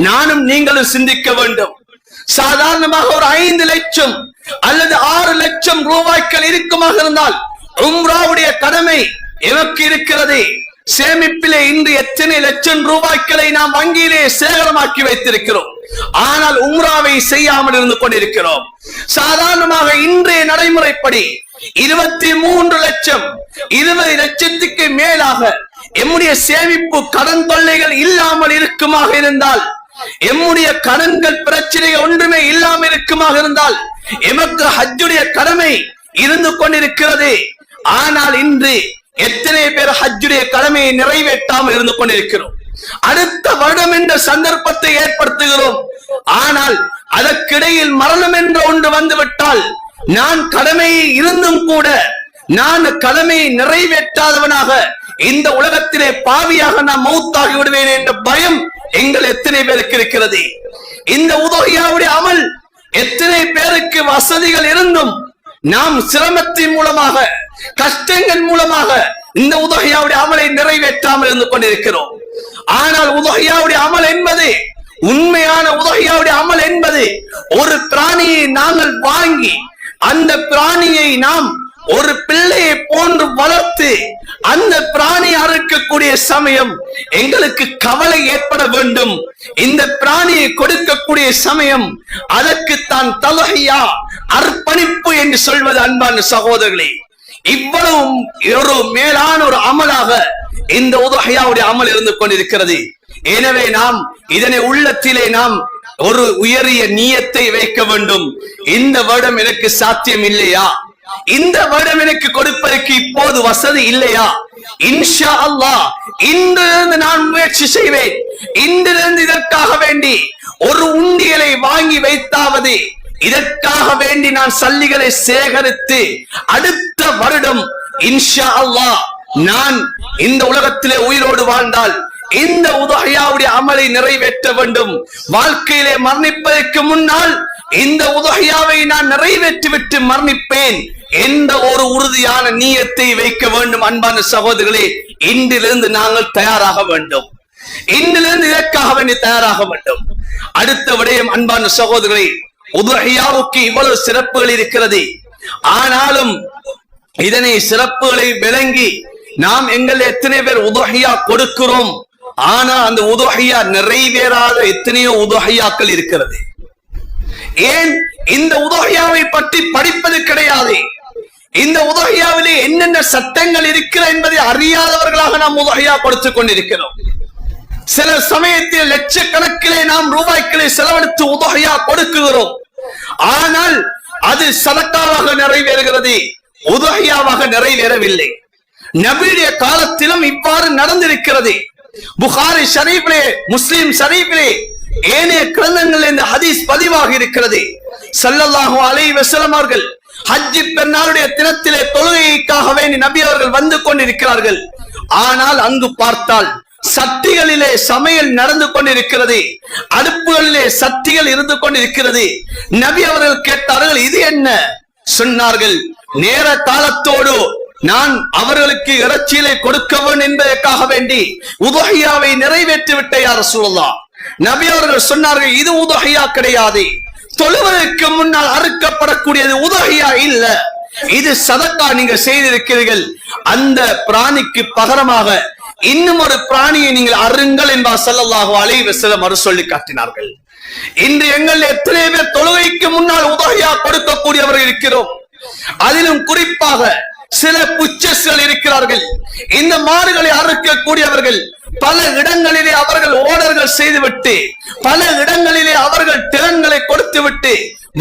நானும் நீங்களும் சிந்திக்க வேண்டும். சாதாரணமாக ஒரு 5 லட்சம் அல்லது 6 லட்சம் ரூபாய்கள் இருக்குமாக இருந்தால் உம்ராவுடைய கடமை எமக்கு இருக்கிறது. சேமிப்பிலே இன்று எத்தனை லட்சம் ரூபாய்களை நாம் வங்கியிலே சேகரமாக்கி வைத்திருக்கிறோம். ஆனால் உம்ராவை செய்யாமல் இருந்து கொண்டிருக்கிறோம். சாதாரணமாக இன்றைய நடைமுறைப்படி 23 லட்சம் 20 லட்சத்துக்கு மேலாக எம்முடைய சேமிப்பு கடன் தொல்லைகள் இல்லாமல் இருக்குமாக இருந்தால், எம்முடைய கடன்கள் பிரச்சனை ஒன்றுமே இல்லாமல் இருக்குமாக இருந்தால் எமக்கு ஹஜ்ஜுடைய கடமை இருந்து கொண்டிருக்கிறது. ஆனால் இன்று எத்தனை பேர் ஹஜ்ஜுடைய கடமையை நிறைவேற்றாமல் இருந்து கொண்டிருக்கிறோம். அடுத்த வருடம் என்ற சந்தர்ப்பத்தை ஏற்படுத்துகிறோம். ஆனால் அதற்கிடையில் மரணம் என்ற ஒன்று வந்துவிட்டால் நான் கடமையை இருந்தும் கூட நான் கடமையை நிறைவேற்றாதவனாக இந்த உலகத்திலே பாவியாக நான் மௌத்தாகி விடுவேன் என்ற பயம் எங்கள் எத்தனை பேருக்கு இருக்கிறது. இந்த உதஹியாவுடைய அமல் எத்தனை பேருக்கு வசதிகள் இருந்தும் நாம் சிரமத்தின் மூலமாக கஷ்டங்கள் மூலமாக இந்த உதஹியாவுடைய அமலை நிறைவேற்றாமல் இருந்து கொண்டிருக்கிறோம். ஆனால் உதஹியாவுடைய அமல் என்பது, உண்மையான உதஹியாவுடைய அமல் என்பது, ஒரு பிராணியை நாங்கள் வாங்கி அந்த பிராணியை நாம் ஒரு பிள்ளையை போன்று வளர்த்து அந்த பிராணி அறுக்கக்கூடிய சமயம் எங்களுக்கு கவலை ஏற்பட வேண்டும். இந்த பிராணியை கொடுக்கக்கூடிய சமயம் அதற்கு தான் தலஹியா, அர்ப்பணிப்பு என்று சொல்வது அன்பான சகோதரர்களே. இவ்வளவு ஒரு மேலான ஒரு அமலாக இந்த உதஹியாவுடைய அமல் இருந்து கொண்டிருக்கிறது. எனவே நாம் இதனை உள்ளத்திலே நாம் ஒரு உயரிய நியத்தை வைக்க வேண்டும். இந்த வருடம் எனக்கு சாத்தியம் இல்லையா, இந்த வருடம் எனக்கு கொடுப்பதற்கு இப்போது வசதி இல்லையா, இன்ஷா அல்லாஹ் இன்றிலிருந்து நான் முயற்சி செய்வேன். இன்றிலிருந்து இதற்காக வேண்டி ஒரு உண்டியலை வாங்கி வைத்தாவது இதற்காக வேண்டி நான் சல்லிகளை சேகரித்து அடுத்த வருடம் இன்ஷா அல்லாஹ் நான் இந்த உலகத்திலே உயிரோடு வாழ்ந்தால் இந்த உதஹியாவுடைய அமலை நிறைவேற்ற வேண்டும். வாழ்க்கையிலே மரணிப்பதற்கு முன்னால் இந்த உதஹியாவை நான் நிறைவேற்றிவிட்டு மரணிப்பேன் என்ற ஒரு உறுதியான நியத்தை வைக்க வேண்டும். அன்பான சகோதரர்களே, இன்றிலிருந்து நாங்கள் தயாராக வேண்டும். இன்றிலிருந்து இதற்காக வேண்டி தயாராக வேண்டும். அடுத்த விடயம் அன்பான சகோதரர்களே, உதஹியாவுக்கு இவ்வளவு சிறப்புகள் இருக்கிறது. ஆனாலும் இதனை சிறப்புகளை விளங்கி நாம் எங்கள் எத்தனை பேர் உதஹியா கொடுக்கிறோம். ஆனா அந்த உதஹியா நிறைவேறாத எத்தனையோ உதஹியாக்கள் இருக்கிறது. ஏன் இந்த உதஹியாவை பற்றி படிப்பது கிடையாது. இந்த உதஹியாவிலே என்னென்ன சட்டங்கள் இருக்கிற என்பதை அறியாதவர்களாக நாம் உதஹியா கொடுத்துக் கொண்டிருக்கிறோம். சில சமயத்தில் லட்சக்கணக்கிலே நாம் ரூபாய்களை செலவழித்து உதஹியா கொடுக்குகிறோம். ஆனால் அது சதக்காவாக நிறைவேறுகிறது, உதஹியாவாக நிறைவேறவில்லை. நபியுடைய காலத்திலும் இவ்வாறு நடந்திருக்கிறது. புகாரி ஷரீஃபிலே, முஸ்லிம் ஷரீஃபிலே, ஏனைய கிரந்தங்களில் இந்த ஹதீஸ் பதிவாக இருக்கிறது. ஸல்லல்லாஹு அலைஹி வஸல்லம் அவர்கள் ஹஜ் பெருநாளுடைய தினத்திலே தொழுகைக்காக வேண்டி நபி அவர்கள் வந்து கொண்டிருக்கிறார்கள். ஆனால் அங்கு பார்த்தால் சட்டிகளிலே சமையல் நடந்து கொண்டிருக்கிறது, அடுப்புகளிலே சட்டிகள் இருந்து கொண்டிருக்கிறது. நபி அவர்கள் கேட்டார்கள், இது என்ன? சொன்னார்கள், நேர காலத்தோடு நான் அவர்களுக்கு இறைச்சியிலே கொடுக்க வேண்டும் என்பதற்காக வேண்டி உதஹியாவை நிறைவேற்றி விட்ட யா ரசூலுல்லாஹ். நபி அவர்கள் சொன்னார்கள், இது உதஹியா கிடையாது, தொழுவதற்கு முன்னால் அறுக்கப்படக்கூடியது உதஹியா இல்ல, இது சதக்கா நீங்க செய்திருக்கிறீர்கள். அந்த பிராணிக்கு பகரமாக இன்னும் ஒரு பிராணியை நீங்கள் அருங்கள் என்பார் ஸல்லல்லாஹு அலைஹி வஸல்லம் அவர் சொல்லி காட்டினார்கள். இன்று எங்கள் எத்தனை பேர் தொழுகைக்கு முன்னால் உதஹியா கொடுக்கக்கூடியவர்கள் இருக்கிறோம். அதிலும் குறிப்பாக சில புச்சஸ்கள் இருக்கிறார்கள். இந்த மாடுகளை அறுக்கக்கூடியவர்கள் பல இடங்களிலே அவர்கள் ஓடர்கள் செய்துவிட்டு, பல இடங்களிலே அவர்கள் திறன்களை கொடுத்து விட்டு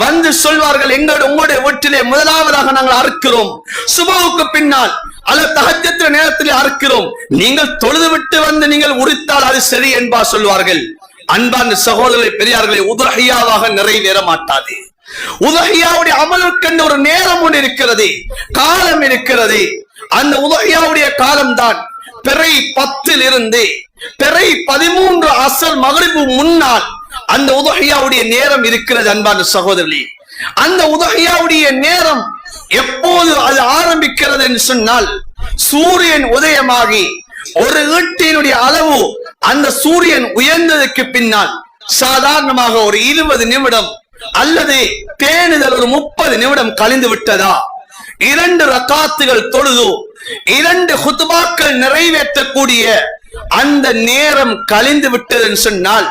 வந்து சொல்வார்கள், உங்களுடைய வீட்டிலே முதலாவதாக நாங்கள் அறுக்கிறோம், சுபவுக்கு பின்னால் அல்லது தஹஜ்ஜுத் நேரத்திலே அறுக்கிறோம், நீங்கள் தொழுது விட்டு வந்து நீங்கள் உரித்தால் அது சரி என்பா சொல்வார்கள். அன்பான சகோதரர்களே, பெரியார்களே, உதஹியாவாக நிறைவேற மாட்டாது. உதஹியாவுடைய அமலுக்கு ஒரு நேரம் ஒன்று இருக்கிறது, காலம் இருக்கிறது. அந்த உதஹியாவுடைய காலம் தான் பிறை 10 இருந்து பிறை 13 அசல் மக்ரிபு முன்னால் அந்த உதஹியாவுடைய நேரம் இருக்கிறது. அன்பான சகோதரர்களே, அந்த உதஹியாவுடைய நேரம் எப்போது அது ஆரம்பிக்கிறது என்று சொன்னால், சூரியன் உதயமாகி ஒரு ஈட்டினுடைய அளவு அந்த சூரியன் உயர்ந்ததற்கு பின்னால் சாதாரணமாக ஒரு 20 நிமிடம் அல்லது பேணுதல் ஒரு 30 நிமிடம் கழிந்து விட்டதா, 2 ரக்காத்துகள் தொழுது 2 ஹுத்பாக்கள் நிறைவேற்றக்கூடிய அந்த நேரம் கழிந்து விட்டது சொன்னால்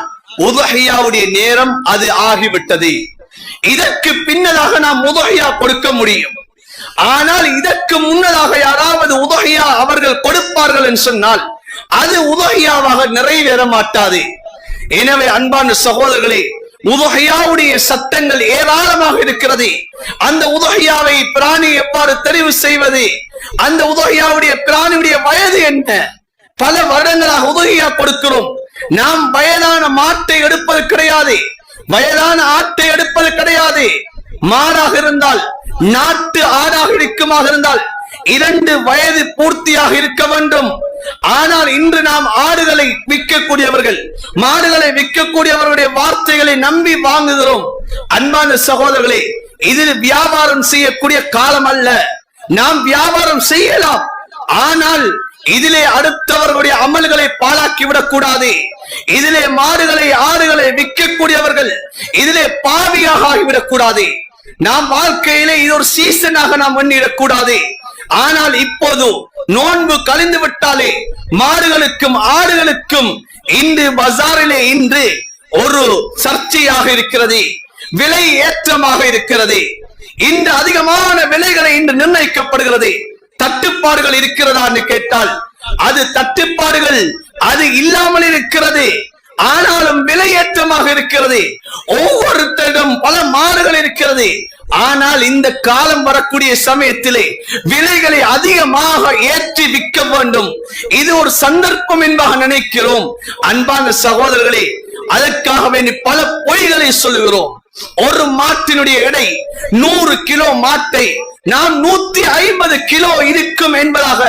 உதஹியாவுடைய நேரம் அது ஆகிவிட்டது. இதற்கு பின்னதாக நாம் உதஹியா கொடுக்க முடியும். ஆனால் இதற்கு முன்னதாக யாராவது உதஹியா அவர்கள் கொடுப்பார்கள் என்று சொன்னால் அது உதஹியாவாக நிறைவேற மாட்டாது. எனவே அன்பான சகோதரர்களே, உதுஹியாவுடைய சட்டங்கள் ஏராளமாக இருக்கிறது. அந்த உதுஹியாவை பிராணி எவ்வாறு தெரிவு செய்வது, அந்த உதுஹியாவுடைய பிராணியுடைய வயது என்ன? பல வருடங்களாக உதுஹியா கொடுக்கிறோம். நாம் வயதான மாட்டை எடுப்பது கிடையாது, வயதான ஆட்டை எடுப்பது கிடையாது. மாடாக இருந்தால், நாட்டு ஆடாக இருக்குமாக இருந்தால் 2 வயது பூர்த்தியாக இருக்க வேண்டும். ஆனால் இன்று நாம் ஆடுகளை விற்கக்கூடியவர்கள், மாடுகளை விற்கக்கூடியவர்களுடைய வார்த்தைகளை நம்பி வாங்குகிறோம். அன்பான சகோதரர்களே, இதில் வியாபாரம் செய்யக்கூடிய காலம் அல்ல. நாம் வியாபாரம் செய்யலாம், ஆனால் இதிலே அடுத்தவர்களுடைய அமல்களை பாழாக்கிவிடக் கூடாது. இதிலே மாடுகளை ஆடுகளை விற்கக்கூடியவர்கள் இதிலே பாவியாக ஆகிவிடக் கூடாது. நாம் வாழ்க்கையிலே இது ஒரு சீசனாக நாம் எண்ணிடக் கூடாது. ஆனால் இப்போது நோன்பு கழிந்து விட்டாலே மாடுகளுக்கும் ஆடுகளுக்கும் இன்று பஜாரிலே இன்று ஒரு சர்ச்சையாக இருக்கிறது, விலை ஏற்றமாக இருக்கிறது. இன்று அதிகமான விலைகளை இன்று நிர்ணயிக்கப்படுகிறது. தட்டுப்பாடுகள் இருக்கிறதா என்று கேட்டால் அது தட்டுப்பாடுகள் அது இல்லாமல் இருக்கிறது. ஆனாலும் விலையேற்றமாக இருக்கிறது. ஒவ்வொருத்தரிடம் பல மாடுகள் இருக்கிறது. ஆனால் இந்த காலம் வரக்கூடிய சமயத்திலே விலைகளை அதிகமாக ஏற்றி விற்க வேண்டும். இது ஒரு சந்தர்ப்பம் என்பதாக நினைக்கிறோம். அன்பான சகோதரர்களே, அதற்காக வேண்டி பல பொய்களை சொல்லுகிறோம். ஒரு மாட்டினுடைய எடை 100 கிலோ மாட்டை நாம் 150 கிலோ இருக்கும் என்பதாக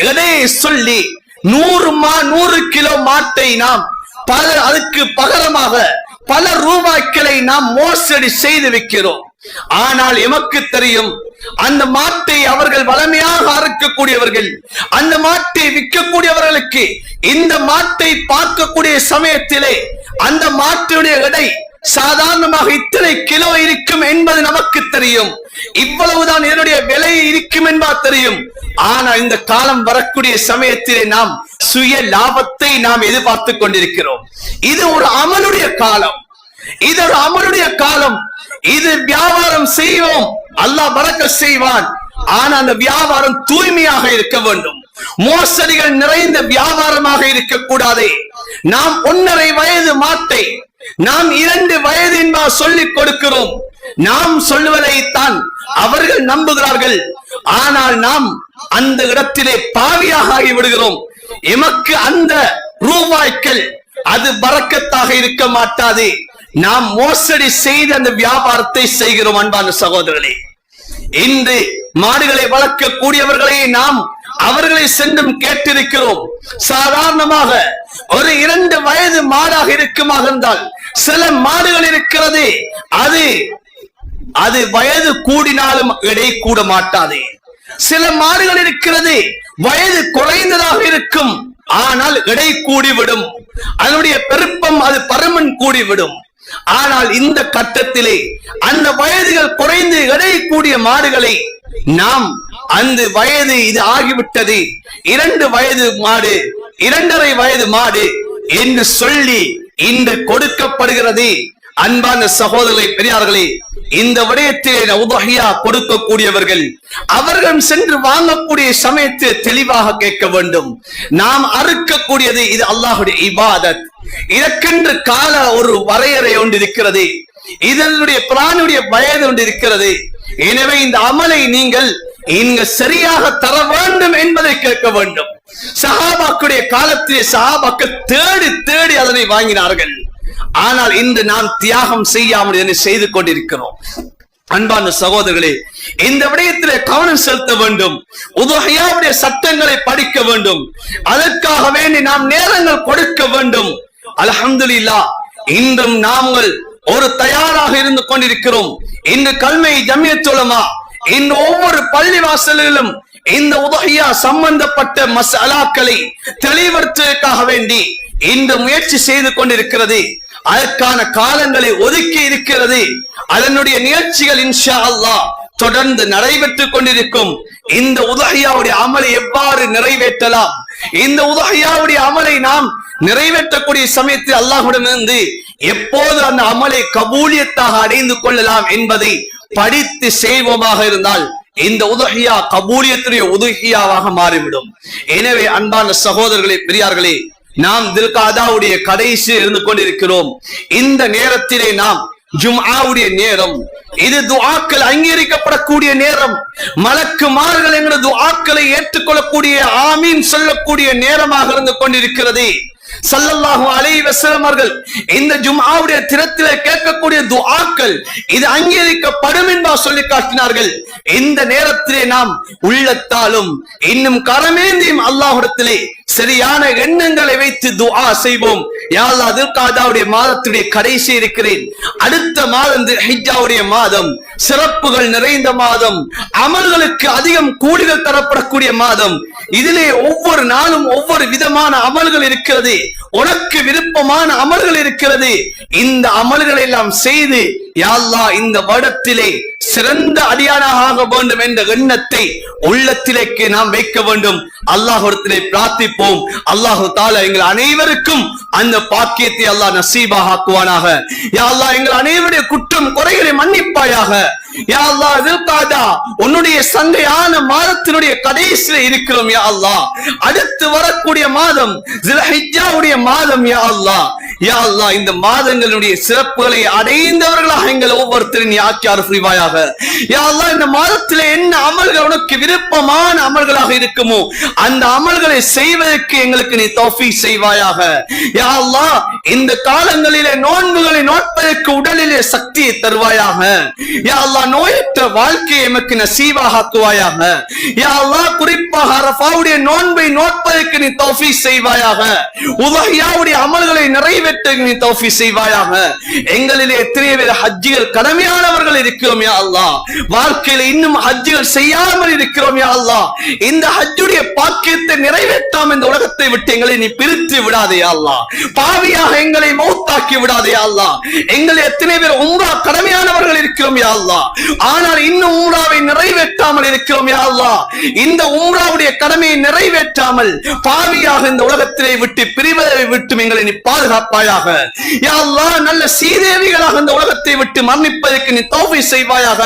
எடையை சொல்லி 100 கிலோ மாட்டை நாம் அதுக்கு பகரமாக பல ரூபாய்களை நாம் மோசடி செய்து விற்கிறோம். ஆனால் எமக்கு தெரியும், அந்த மாட்டை அவர்கள் வளமையாக அறுக்கக்கூடியவர்கள், அந்த மாட்டை விற்கக்கூடியவர்களுக்கு இந்த மாட்டை பார்க்கக்கூடிய சமயத்திலே அந்த மாட்டுடைய எடை சாதாரணமாக இத்தனை கிலோ இருக்கும் என்பது நமக்கு தெரியும். இவ்வளவுதான் இதனுடைய விலை இருக்கும் என்பது தெரியும். ஆனா இந்த காலம் வரக்கூடிய சமயத்திலே நாம் சுய லாபத்தை நாம் எதிர்பார்த்து கொண்டிருக்கிறோம். இது ஒரு அமலுடைய காலம், இது ஒரு அமலுடைய காலம். இது வியாபாரம் செய்வோம், அல்லாஹ் பரக்கத் செய்வான். ஆனா அந்த வியாபாரம் தூய்மையாக இருக்க வேண்டும். மோசடிகள் நிறைந்த வியாபாரமாக இருக்கக்கூடாது. நாம் 1.5 வயது மாட்டை நாம் 2 வயது என்பா சொல்லிக் கொடுக்கிறோம். நாம் சொல்லுவதைத்தான் அவர்கள் நம்புகிறார்கள். ஆனால் நாம் அந்த இடத்திலே பாவியாக ஆகி விடுகிறோம். எமக்கு அந்த ரூபாய்கள் அது பரக்கத்தாக இருக்க மாட்டாது. நாம் மோசடி செய்து அந்த வியாபாரத்தை செய்கிறோம். அன்பான சகோதரர்களே, இன்று மாடுகளை வளர்க்கக்கூடியவர்களை நாம் அவர்களை சென்றும் கேட்டிருக்கிறோம். சாதாரணமாக ஒரு 2 வயது மாடாக இருக்குமாக இருந்தால் சில மாடுகள் இருக்கிறது, அது வயது கூடினாலும் எடை கூட மாட்டாது. சில மாடுகள் இருக்கிறது வயது குறைந்ததாக இருக்கும், ஆனால் எடை கூடிவிடும். அதனுடைய பெருப்பம் அது பருமன் கூடிவிடும். ஆனால் இந்த கட்டத்திலே அந்த வயதுகள் குறைந்து எடை கூடிய மாடுகளை நாம் அந்த வயது இது ஆகிவிட்டது, 2 வயது மாடு 2.5 வயது மாடு என்று சொல்லி இன்று கொடுக்கப்படுகிறது. அன்பான சகோதரர்களே, பெரியார்களே, இந்த விடயத்திலே உதுஹியா கொடுக்கக்கூடியவர்கள் அவர்கள் சென்று வாங்கக்கூடிய சமயத்தில் தெளிவாக கேட்க வேண்டும். நாம் அறுக்கக்கூடியது இது அல்லாஹ்வுடைய இபாதத். இதற்கென்று கால ஒரு வரையறை ஒன்று இருக்கிறது, இதனுடைய பிராணியுடைய வயது ஒன்று இருக்கிறது. எனவே இந்த அமலை நீங்கள் இங்க சரியாக தர வேண்டும் என்பதை கேட்க வேண்டும். சஹாபாக்குடைய காலத்திலே சஹாபாக்கள் தேடி தேடி அதனை வாங்கினார்கள். ஆனால் இன்று நாம் தியாகம் செய்யாமல் இதனை செய்து கொண்டிருக்கிறோம். அன்பான சகோதரர்களே, இந்த விடயத்திலே கவனம் செலுத்த வேண்டும். உதுஹியாவுடைய சட்டங்களை படிக்க வேண்டும். அதற்காக வேண்டி நாம் நேரங்கள் கொடுக்க வேண்டும். அல்ஹம்துலில்லாஹ், இன்றும் நாங்கள் ஒரு தயாராக இருந்து கொண்டிருக்கிறோம். இன்று கல்மை ஜமியத் உலமா இன்று ஒவ்வொரு பள்ளிவாசலிலும் இந்த உதுஹியா சம்பந்தப்பட்ட மஸ்அலாக்களை தெளிவுபடுத்துவதற்காக வேண்டி இன்று முயற்சி செய்து கொண்டிருக்கிறது. அதற்கான காலங்களை ஒதுக்கி இருக்கிறது. அதனுடைய நிகழ்ச்சிகள் இன்ஷா அல்லாஹ் தொடர்ந்து நடைபெற்றுக் கொண்டிருக்கும். இந்த உதுஹியாவுடைய அமலை எவ்வாறு நிறைவேற்றலாம், இந்த உதுஹியாவுடைய அமலை நாம் நிறைவேற்றக்கூடிய சமயத்தில் அல்லாஹ்விடமிருந்து எப்போது அந்த அமலை கபூலியத்தாக அடைந்து கொள்ளலாம் என்பதை படித்து செய்வோமாக இருந்தால் இந்த உதுஹியா கபூலியத்துடைய உதுஹியாவாக மாறிவிடும். எனவே அன்பான சகோதரர்களே, பெரியார்களே, நாம் தில்காதாவுடைய கடைசி இருந்து கொண்டிருக்கிறோம். இந்த நேரத்திலே நாம் ஜும்ஆவுடைய நேரம், இது துஆக்கள் அங்கீகரிக்கப்படக்கூடிய நேரம், மலக்குமார்கள் என்ற துஆக்களை ஏற்றுக்கொள்ளக்கூடிய ஆமீன் சொல்லக்கூடிய நேரமாக இருந்து கொண்டிருக்கிறது. ஸல்லல்லாஹு அலைஹி வஸல்லம் அவர்கள் இந்த ஜும்ஆவுடைய தினத்திலே கேட்கக்கூடிய துஆக்கள் இது அங்கீகரிக்கப்படும் என்பதை சொல்லி காட்டினார்கள். இந்த நேரத்திலே நாம் உள்ளத்தாலும் இன்னும் கரமேந்தியும் அல்லாஹ்விடத்திலே சரியான எண்ணங்களை வைத்து துஆ செய்வோம். யா அல்லாஹ், தில்காதாவுடைய மாதத்துடைய கடைசி இருக்கிறேன், அடுத்த மாதம் ஹிஜ்ஜாவுடைய மாதம், சிறப்புகள் நிறைந்த மாதம், அமல்களுக்கு அதிகம் கூலிகள் தரப்படக்கூடிய மாதம். இதிலே ஒவ்வொரு நாளும் ஒவ்வொரு விதமான அமல்கள் இருக்கிறது, உனக்கு விருப்பமான அமல்கள் இருக்கிறது. இந்த அமல்களை எல்லாம் செய்து யா அல்லாஹ் இந்த வருடத்திலே சிறந்த அடியானாக ஆக வேண்டும் என்ற எண்ணத்தை உள்ளத்திலேக்கு நாம் வைக்க வேண்டும். அல்லாஹ்விடத்திலே பிரார்த்திப்போம். அல்லாஹு தஆலா எங்கள் அனைவருக்கும் அந்த பாக்கியத்தை அல்லாஹ் நசீபாக ஆக்குவானாக. யா அல்லாஹ், எங்கள் அனைவருடைய குற்றம் குறைகளை மன்னிப்பாயாக. யா அல்லாஹ், தில்காதா உன்னுடைய சங்கையான மாதத்தினுடைய கடைசியில இருக்கிறோம். யா அல்லாஹ், அடுத்து வரக்கூடிய மாதம் ஸில்ஹிஜ்ஜாவுடைய மாதம். யா அல்லாஹ், யா அல்லாஹ், இந்த மாதங்களுடைய சிறப்புகளை அடைந்தவர்களாக எங்கள் ஒவ்வொருத்தரும் நீ ஆக்கி அருள்வாயாக. யா அல்லாஹ், இந்த மாதத்திலே என்ன அமல்கள் உனக்கு விருப்பமான அமல்களாக இருக்குமோ அந்த அமல்களை செய்வதற்கு எங்களுக்கு நீ தௌஃபீக் செய்வாயாக. யா அல்லாஹ், இந்த காலங்களிலே நோன்புகளை நோட்பதற்கு உடலிலே சக்தியை தருவாயாக. யா அல்லாஹ், நோயற்ற வாழ்க்கையை எமக்கு நசீபாக ஆக்குவாயாக. யா அல்லாஹ், குறிப்பாக அரஃபாவுடைய நோன்பை நோட்பதற்கு நீ தௌஃபீக் செய்வாயாக. உதஹியாவுடைய அமல்களை நிறைவேற்ற நீ தௌஃபீக் செய்வாயாக. எங்களிலே எத்தனை பேர் ஹஜ்ஜிகள் கடமையானவர்கள் இருக்கிறோம். யா அல்லாஹ், வாழ்க்கையில இன்னும் ஹஜ்ஜிகள் செய்யாமல் இருக்கிறோம். யா அல்லாஹ், இந்த ஹஜ்ஜுடைய பாக்கியத்தை நிறைவேற்றாமல் இந்த உலகத்தை விட்டு எங்களை நீ பிரித்து விடாதே. யா அல்லாஹ், பாவியாக எங்களை மௌத்தாக்கி விடாதே. யா அல்லாஹ், எங்களை எத்தனை பேர் உம்ரா கடமையானவர்கள் இருக்கிறோம். யா அல்லாஹ், ஆனால் இன்னும் உம்ராவை நிறைவேற்றாமல் இருக்கிறோம். யா அல்லாஹ், இந்த உம்ராவுடைய கடமையை நிறைவேற்றாமல் பாவியாக இந்த உலகத்திலே விட்டு பிரிவதை விட்டு எங்களை நீ பாதுகாப்பாயாக. யா அல்லாஹ், நல்ல சீதேவிகளாக இந்த உலகத்தை விட்டு மரணிப்பதற்கு நீ தௌஃபீக் செய்வாயாக.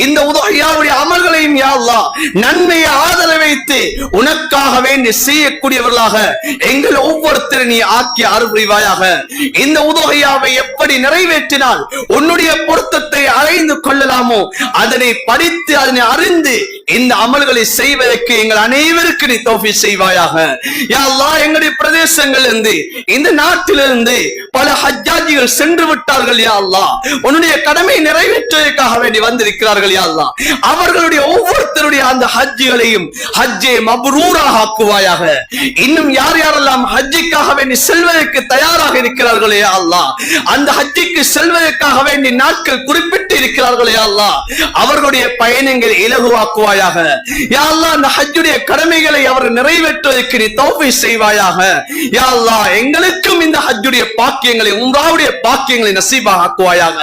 இந்த உதஹியாவுடைய அமல்களையும் யா அல்லாஹ் நன்மையை ஆதரவு வைத்து உனக்காக வேண்டி செய்யக்கூடியவர்களாக எங்கள் ஒவ்வொருத்தரும் நீ ஆக்கி அருள்வாயாக. இந்த உதஹியாவை எப்படி நிறைவேற்றினால் உன்னுடைய பொருத்தத்தை அடைந்து கொள்ளலாமோ அதனை படித்து அதனை அறிந்து இந்த அமல்களை செய்வதற்கு எங்கள் அனைவருக்கு நீ தௌஃபீக் செய்வாயாக. யா அல்லாஹ், எங்களுடைய பிரதேசங்களிலிருந்து இந்த நாட்டிலிருந்து பல ஹஜ்ஜாஜிகள் சென்று விட்டார்கள். யா அல்லாஹ், உன்னுடைய கடமை நிறைவேற்றுவதற்காக வேண்டி வந்திருக்கிறார்கள். யா அல்லாஹ், அவர்களுடைய ஒவ்வொருத்தருடைய அந்த ஹஜ்ஜுகளையும் ஹஜ்ஜே மப்ரூராக ஆக்குவாயாக. இன்னும் யார் யாரெல்லாம் ஹஜ்ஜுக்காக வேண்டி செல்வதற்கு தயாராக இருக்கிறார்களே யா அல்லாஹ், அந்த ஹஜ்ஜுக்கு செல்வதற்காக வேண்டி நாட்கள் குறிப்பிட்டு இருக்கிறார்களே யா அல்லாஹ், அவர்களுடைய பயணங்களை இலகுவாக்குவாயாக. யா அல்லாஹ், அந்த ஹஜ்ஜுடைய கடமைகளை அவர் நிறைவேற்றுவதற்கு நீ தௌஃபீக் செய்வாயாக. யா அல்லாஹ், எங்களுக்கும் இந்த ஹஜ்ஜுடைய பாக்கியங்களை உம்ராவுடைய பாக்கியங்களை நசீபாக ஆக்குவாயாக.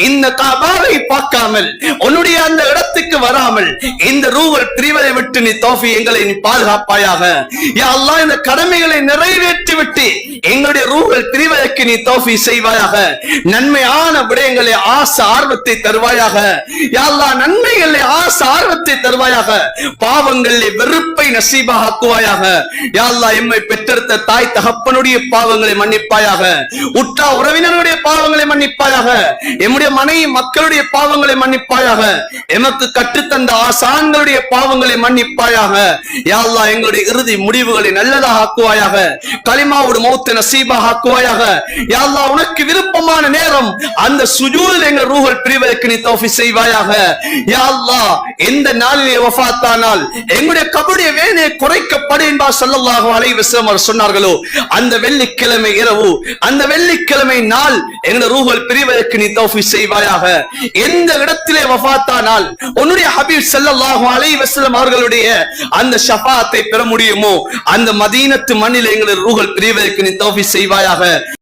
இந்த கஅபாவை பார்க்காமல் உன்னுடைய அந்த இடத்துக்கு வராமல் இந்த ரூஹல் பிரிவதை விட்டு நீ தௌஃபீக் எங்களை நீ பாதுகாப்பாயாக. யா அல்லாஹ், இந்த கடமைகளை நிறைவேற்றி விட்டு எங்களுடைய ரூஹல் பிரிவதற்கு நீ தௌஃபீக் செய்வாயாக. நன்மையான விடயங்களை ஆசை ஆர்வத்தை தருவாயாக. யா அல்லாஹ், நன்மைகளை ஆசை ஆர்வத்தை தருவாயாக. பாவங்களிலே வெறுப்பை நசீபாக ஆக்குவாயாக. யா அல்லாஹ், எம்மை பெற்றெடுத்த தாய் தகப்பனுடைய பாவங்களை மன்னிப்பாயாக. உற்றா உறவினருடைய பாவங்களை மன்னிப்பாயாக. எம்முடைய மனைவி மக்களுடைய பாவங்களை மன்னிப்பாயாக. எமக்கு கற்றுத்தந்த ஆசான்களுடைய பாவங்களை மன்னிப்பாயாக. யா அல்லாஹ், எங்களுடைய இறுதி முடிவுகளை நல்லதாக ஆக்குவாயாக. கலிமாவோடு மௌத்தை நசீபாக ஆக்குவாயாக. யா அல்லாஹ், உனக்கு விருப்பமான நேரம் அந்த சுஜூதில் எங்கள் ரூஹல் பிரிவதற்கு நீ தௌஃபீக் செய்வாயாக. யா அல்லாஹ், எந்த நாளிலே வஃபாத்தானால் எங்களுடைய கபருடைய வேதனை குறைக்கப்படும் என்பா ஸல்லல்லாஹு அலைஹி வஸல்லம் அவர் சொன்னார்களோ அந்த வெள்ளிக்கிழமை இரவு, அந்த வெள்ளிக்கிழமை நாள் எங்களுடைய ரூஹல் பிரிவதற்கு நீ தௌஃபீக் செய்வாயாக. எந்த இடத்திலே வஃபாத்தானால் உன்னுடைய ஹபீப் ஸல்லல்லாஹு அலைஹி வஸல்லம் அவர்களுடைய அந்த ஷஃபாஅத்தை பெற முடியுமோ அந்த மதீனத்து மண்ணில் எங்களுடைய ரூஹல் பிரிவதற்கு நீ தௌஃபீக் செய்வாயாக.